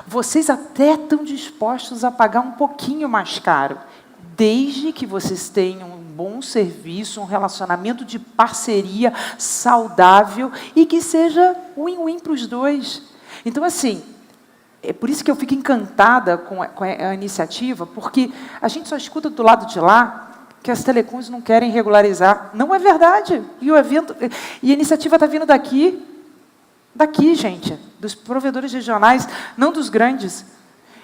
Vocês até estão dispostos a pagar um pouquinho mais caro, desde que vocês tenham um bom serviço, um relacionamento de parceria saudável e que seja win-win para os dois. Então, assim, é por isso que eu fico encantada com a iniciativa, porque a gente só escuta do lado de lá que as telecoms não querem regularizar. Não é verdade. E a iniciativa está vindo daqui, gente, dos provedores regionais, não dos grandes.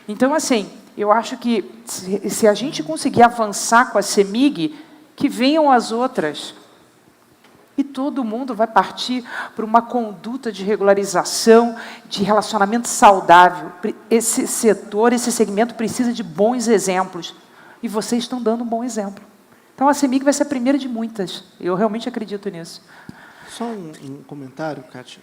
Então, assim, eu acho que se a gente conseguir avançar com a CEMIG, que venham as outras. E todo mundo vai partir para uma conduta de regularização, de relacionamento saudável. Esse setor, esse segmento precisa de bons exemplos. E vocês estão dando um bom exemplo. Então, a CEMIG vai ser a primeira de muitas. Eu realmente acredito nisso. Só um comentário, Kátia.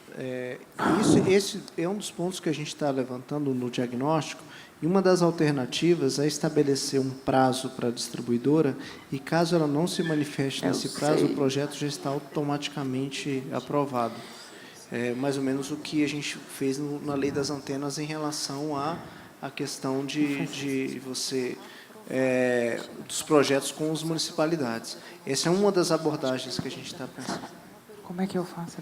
Esse é um dos pontos que a gente está levantando no diagnóstico, e uma das alternativas é estabelecer um prazo para a distribuidora, e caso ela não se manifeste nesse prazo, o projeto já está automaticamente aprovado. É mais ou menos o que a gente fez na lei das antenas em relação à questão de você... dos projetos com as municipalidades. Essa é uma das abordagens que a gente está pensando. Como é que eu faço?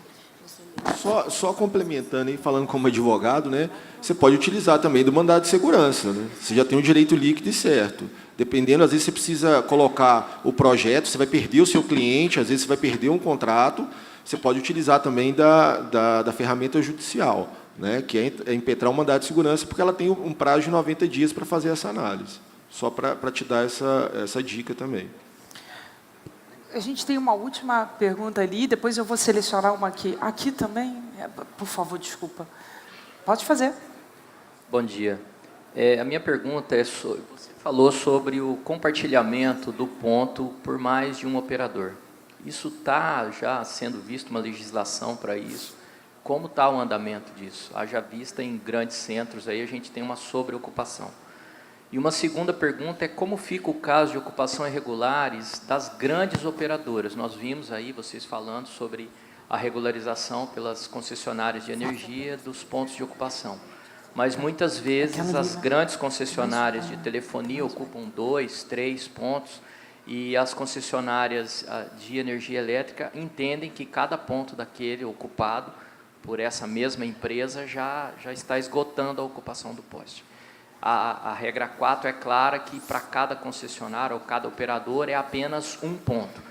Só complementando e falando como advogado, né, você pode utilizar também do mandado de segurança. Né? Você já tem o direito líquido e certo. Dependendo, às vezes você precisa colocar o projeto, você vai perder o seu cliente, às vezes você vai perder um contrato, você pode utilizar também da ferramenta judicial, né, que é impetrar um mandado de segurança, porque ela tem um prazo de 90 dias para fazer essa análise. Só para te dar essa dica também. A gente tem uma última pergunta ali, depois eu vou selecionar uma aqui. Aqui também? Por favor, desculpa. Pode fazer. Bom dia. A minha pergunta é sobre... Você falou sobre o compartilhamento do ponto por mais de um operador. Isso está já sendo visto uma legislação para isso? Como está o andamento disso? Haja vista em grandes centros, aí a gente tem uma sobreocupação. E uma segunda pergunta é como fica o caso de ocupação irregulares das grandes operadoras. Nós vimos aí vocês falando sobre a regularização pelas concessionárias de energia dos pontos de ocupação. Mas muitas vezes as grandes concessionárias de telefonia ocupam 2, 3 pontos e as concessionárias de energia elétrica entendem que cada ponto daquele ocupado por essa mesma empresa já está esgotando a ocupação do poste. A regra 4 é clara que para cada concessionária ou cada operador é apenas um ponto.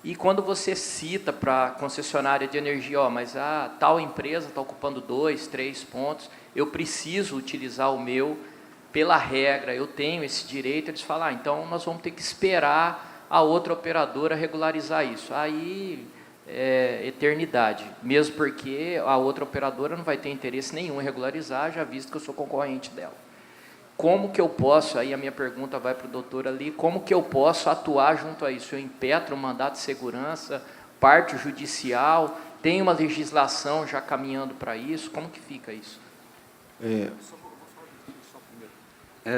E quando você cita para a concessionária de energia, mas tal empresa está ocupando 2, 3 pontos, eu preciso utilizar o meu, pela regra, eu tenho esse direito, eles falam, então nós vamos ter que esperar a outra operadora regularizar isso. Aí é eternidade, mesmo porque a outra operadora não vai ter interesse nenhum em regularizar, já visto que eu sou concorrente dela. Como que eu posso, aí a minha pergunta vai para o doutor ali, como que eu posso atuar junto a isso? Eu impetro um mandato de segurança, parte judicial, tem uma legislação já caminhando para isso, como que fica isso?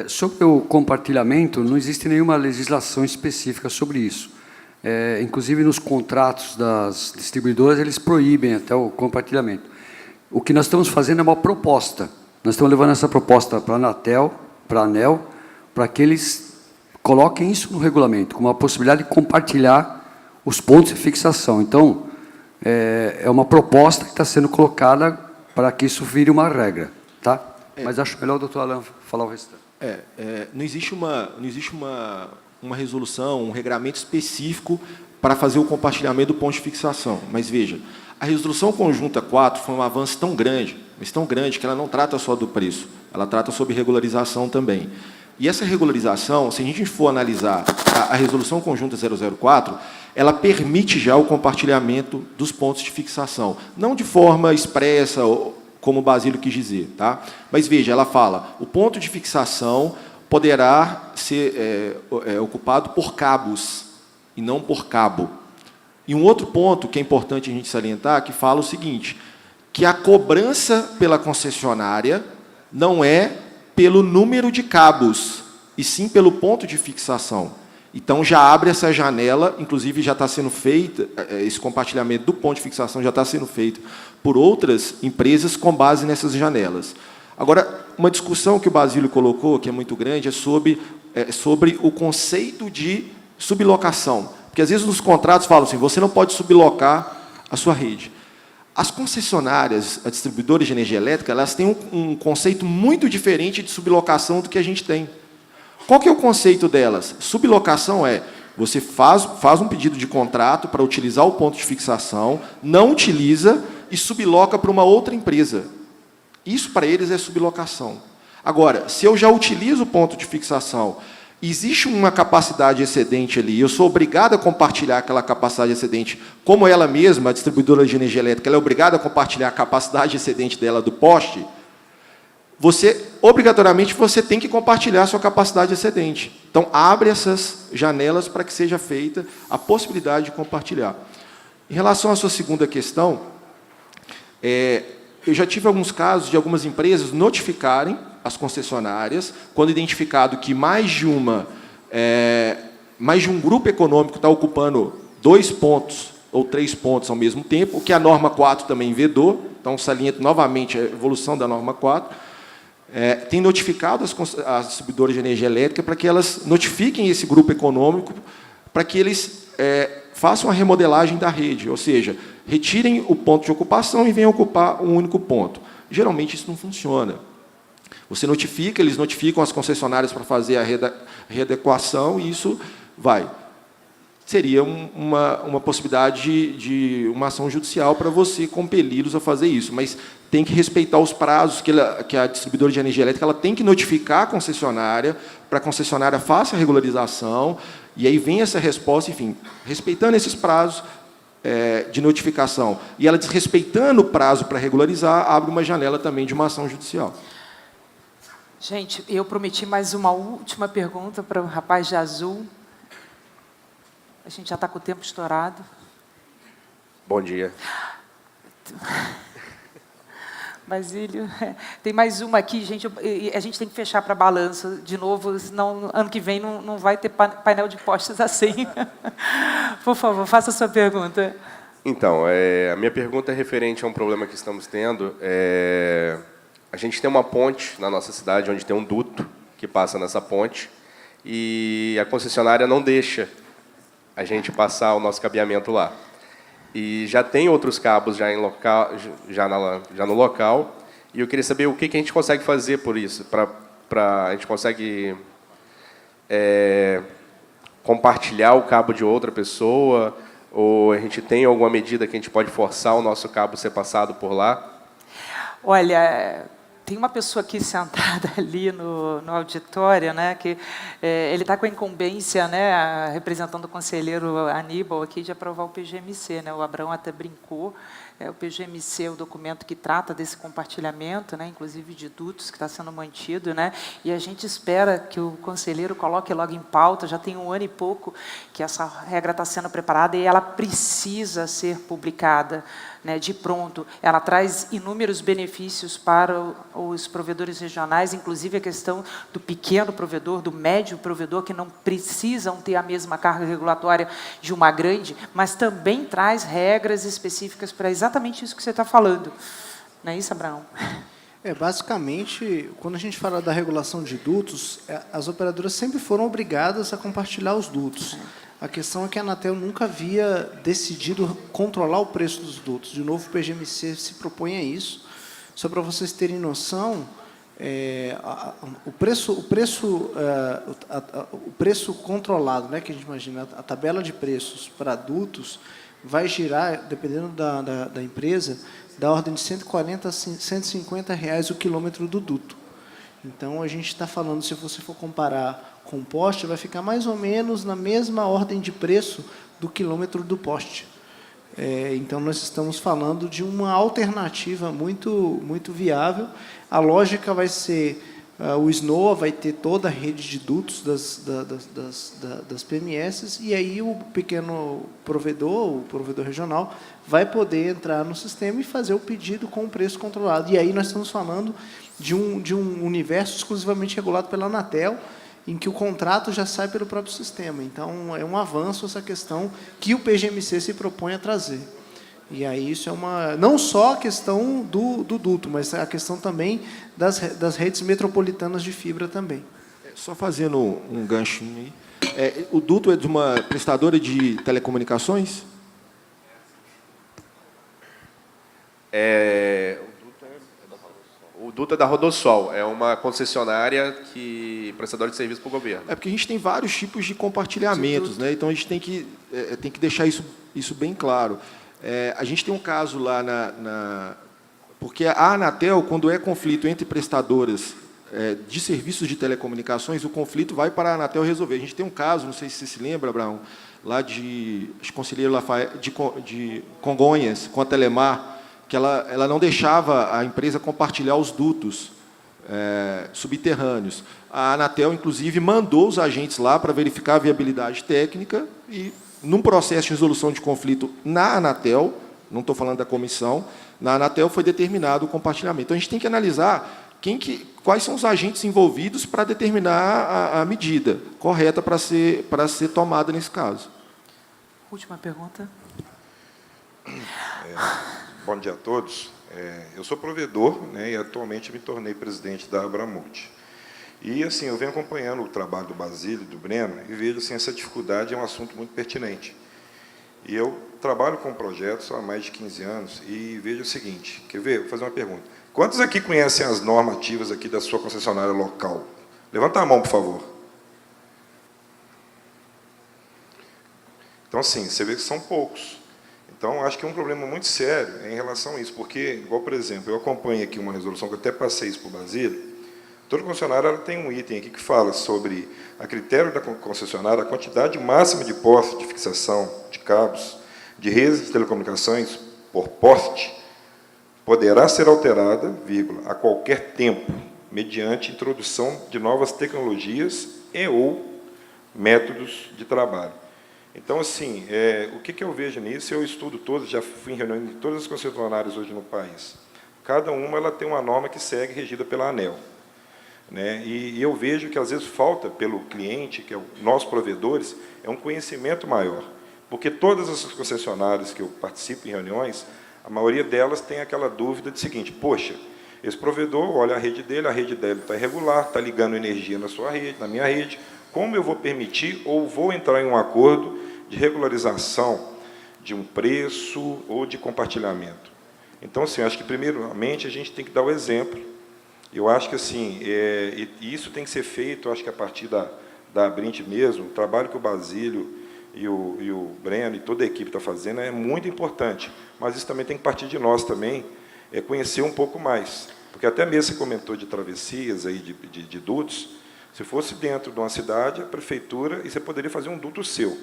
Sobre o compartilhamento, não existe nenhuma legislação específica sobre isso. Inclusive, nos contratos das distribuidoras, eles proíbem até o compartilhamento. O que nós estamos fazendo é uma proposta. Nós estamos levando essa proposta para a Anatel, para a ANEEL, para que eles coloquem isso no regulamento, com uma possibilidade de compartilhar os pontos de fixação. Então, é uma proposta que está sendo colocada para que isso vire uma regra. Tá? Mas acho melhor o doutor Alan falar o restante. Não existe uma resolução, um regramento específico para fazer o compartilhamento do ponto de fixação. Mas, veja, a Resolução Conjunta 4 foi um avanço tão grande, mas tão grande, que ela não trata só do preço, ela trata sobre regularização também. E essa regularização, se a gente for analisar a Resolução Conjunta 004, ela permite já o compartilhamento dos pontos de fixação. Não de forma expressa, como o Basílio quis dizer. Tá? Mas, veja, ela fala, o ponto de fixação poderá ser ocupado por cabos, e não por cabo. E um outro ponto que é importante a gente salientar, que fala o seguinte, que a cobrança pela concessionária não é pelo número de cabos, e sim pelo ponto de fixação. Então, já abre essa janela, inclusive já está sendo feita, esse compartilhamento do ponto de fixação já está sendo feito por outras empresas com base nessas janelas. Agora, uma discussão que o Basílio colocou, que é muito grande, é sobre o conceito de sublocação. Porque, às vezes, nos contratos falam assim, você não pode sublocar a sua rede. As concessionárias, as distribuidoras de energia elétrica, elas têm um conceito muito diferente de sublocação do que a gente tem. Qual que é o conceito delas? Sublocação é, você faz um pedido de contrato para utilizar o ponto de fixação, não utiliza e subloca para uma outra empresa. Isso, para eles, é sublocação. Agora, se eu já utilizo o ponto de fixação, existe uma capacidade excedente ali, eu sou obrigado a compartilhar aquela capacidade excedente, como ela mesma, a distribuidora de energia elétrica, ela é obrigada a compartilhar a capacidade excedente dela do poste, obrigatoriamente, você tem que compartilhar a sua capacidade excedente. Então, abre essas janelas para que seja feita a possibilidade de compartilhar. Em relação à sua segunda questão, eu já tive alguns casos de algumas empresas notificarem as concessionárias, quando identificado que mais de um grupo econômico está ocupando 2 pontos ou 3 pontos ao mesmo tempo, o que a norma 4 também vedou, então saliento novamente a evolução da norma 4, tem notificado as distribuidoras de energia elétrica para que elas notifiquem esse grupo econômico para que eles façam a remodelagem da rede, ou seja, retirem o ponto de ocupação e venham ocupar um único ponto. Geralmente, isso não funciona. Você notifica, eles notificam as concessionárias para fazer a readequação e isso vai. Seria uma possibilidade de uma ação judicial para você compeli-los a fazer isso, mas tem que respeitar os prazos que a distribuidora de energia elétrica ela tem que notificar a concessionária, para a concessionária faça a regularização, e aí vem essa resposta, enfim, respeitando esses prazos de notificação, e ela desrespeitando o prazo para regularizar, abre uma janela também de uma ação judicial. Gente, eu prometi mais uma última pergunta para o rapaz de azul. A gente já está com o tempo estourado. Bom dia. Basílio, tem mais uma aqui, gente. A gente tem que fechar para a balança de novo, senão ano que vem não vai ter painel de postes assim. Por favor, faça a sua pergunta. Então, a minha pergunta é referente a um problema que estamos tendo. A gente tem uma ponte na nossa cidade, onde tem um duto que passa nessa ponte, e a concessionária não deixa a gente passar o nosso cabeamento lá. E já tem outros cabos já no local, e eu queria saber o que a gente consegue fazer por isso, a gente consegue compartilhar o cabo de outra pessoa, ou a gente tem alguma medida que a gente pode forçar o nosso cabo a ser passado por lá? Olha, tem uma pessoa aqui sentada ali no auditório, né, que ele está com a incumbência, né, representando o conselheiro Aníbal aqui, de aprovar o PGMC. Né, o Abrão até brincou. O PGMC é o documento que trata desse compartilhamento, né, inclusive de dutos, que está sendo mantido, né, e a gente espera que o conselheiro coloque logo em pauta. Já tem 1 ano e pouco que essa regra está sendo preparada e ela precisa ser publicada, né, de pronto. Ela traz inúmeros benefícios para os provedores regionais, inclusive a questão do pequeno provedor, do médio provedor, que não precisam ter a mesma carga regulatória de uma grande, mas também traz regras específicas para exatamente isso que você está falando. Não é isso, Abraão? Basicamente, quando a gente fala da regulação de dutos, as operadoras sempre foram obrigadas a compartilhar os dutos. A questão é que a Anatel nunca havia decidido controlar o preço dos dutos. De novo, o PGMC se propõe a isso. Só para vocês terem noção, o preço controlado, né, que a gente imagina, a tabela de preços para dutos, vai girar, dependendo da empresa, da ordem de R$ 140 a R$ 150 o quilômetro do duto. Então, a gente está falando, se você for comparar com o poste, vai ficar mais ou menos na mesma ordem de preço do quilômetro do poste. Então, nós estamos falando de uma alternativa muito viável. A lógica vai ser, o SNOA vai ter toda a rede de dutos das PMS, e aí o pequeno provedor, o provedor regional, vai poder entrar no sistema e fazer o pedido com o preço controlado. E aí nós estamos falando de um universo exclusivamente regulado pela Anatel, em que o contrato já sai pelo próprio sistema. Então, é um avanço essa questão que o PGMC se propõe a trazer. E aí isso é não só a questão do duto, mas a questão também das redes metropolitanas de fibra também. Só fazendo um ganchinho aí. O duto é de uma prestadora de telecomunicações? O duto é da Rodossol, é uma concessionária prestadora de serviço para o governo. Porque a gente tem vários tipos de compartilhamentos, né? Então a gente tem que deixar isso bem claro. A gente tem um caso lá porque a Anatel, quando é conflito entre prestadoras de serviços de telecomunicações, o conflito vai para a Anatel resolver. A gente tem um caso, não sei se você se lembra, Abraão, lá de conselheiro de Congonhas, com a Telemar, que ela não deixava a empresa compartilhar os dutos subterrâneos. A Anatel, inclusive, mandou os agentes lá para verificar a viabilidade técnica e, num processo de resolução de conflito na Anatel, não estou falando da comissão, na Anatel foi determinado o compartilhamento. Então, a gente tem que analisar quais são os agentes envolvidos para determinar a medida correta para ser tomada nesse caso. Última pergunta. Bom dia a todos. Eu sou provedor, né, e atualmente me tornei presidente da Abramult. E assim, eu venho acompanhando o trabalho do Basílio, do Breno, e vejo assim, essa dificuldade é um assunto muito pertinente. E eu trabalho com projetos há mais de 15 anos e vejo o seguinte, quer ver? Vou fazer uma pergunta. Quantos aqui conhecem as normativas aqui da sua concessionária local? Levanta a mão, por favor. Então, assim, você vê que são poucos. Então, acho que é um problema muito sério em relação a isso, porque, igual, por exemplo, eu acompanho aqui uma resolução que eu até passei isso para o Basílio. Toda concessionária ela tem um item aqui que fala sobre, a critério da concessionária, a quantidade máxima de postes de fixação de cabos de redes de telecomunicações por poste poderá ser alterada, vírgula, a qualquer tempo, mediante introdução de novas tecnologias e ou métodos de trabalho. Então, assim, o que eu vejo nisso? Eu estudo todas, já fui em reuniões de todas as concessionárias hoje no país. Cada uma ela tem uma norma que segue regida pela ANEEL. Né? E eu vejo que, às vezes, falta pelo cliente, que é o nosso provedores, um conhecimento maior. Porque todas as concessionárias que eu participo em reuniões, a maioria delas tem aquela dúvida de seguinte, poxa, esse provedor olha a rede dele está irregular, está ligando energia na sua rede, na minha rede, como eu vou permitir ou vou entrar em um acordo de regularização de um preço ou de compartilhamento? Então, assim, acho que, primeiramente, a gente tem que dar o exemplo. Eu acho que, assim, isso tem que ser feito, acho que a partir da Abrint mesmo, o trabalho que o Basílio e o Breno e toda a equipe está fazendo é muito importante, mas isso também tem que partir de nós também, conhecer um pouco mais. Porque até mesmo você comentou de travessias, aí, de dutos, se fosse dentro de uma cidade, a prefeitura, e você poderia fazer um duto seu.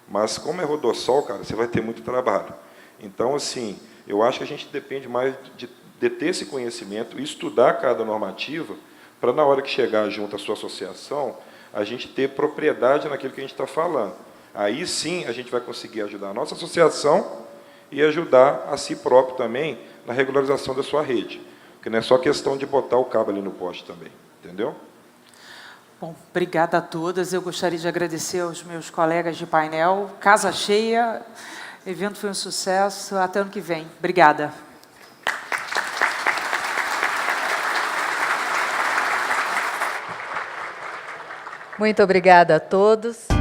Mas, como é rodossol, cara, você vai ter muito trabalho. Então, assim, eu acho que a gente depende mais de ter esse conhecimento e estudar cada normativa, para, na hora que chegar junto à sua associação, a gente ter propriedade naquilo que a gente está falando. Aí, sim, a gente vai conseguir ajudar a nossa associação e ajudar a si próprio também na regularização da sua rede. Porque não é só questão de botar o cabo ali no poste também, entendeu? Bom, obrigada a todas. Eu gostaria de agradecer aos meus colegas de painel. Casa cheia, o evento foi um sucesso. Até ano que vem. Obrigada. Muito obrigada a todos.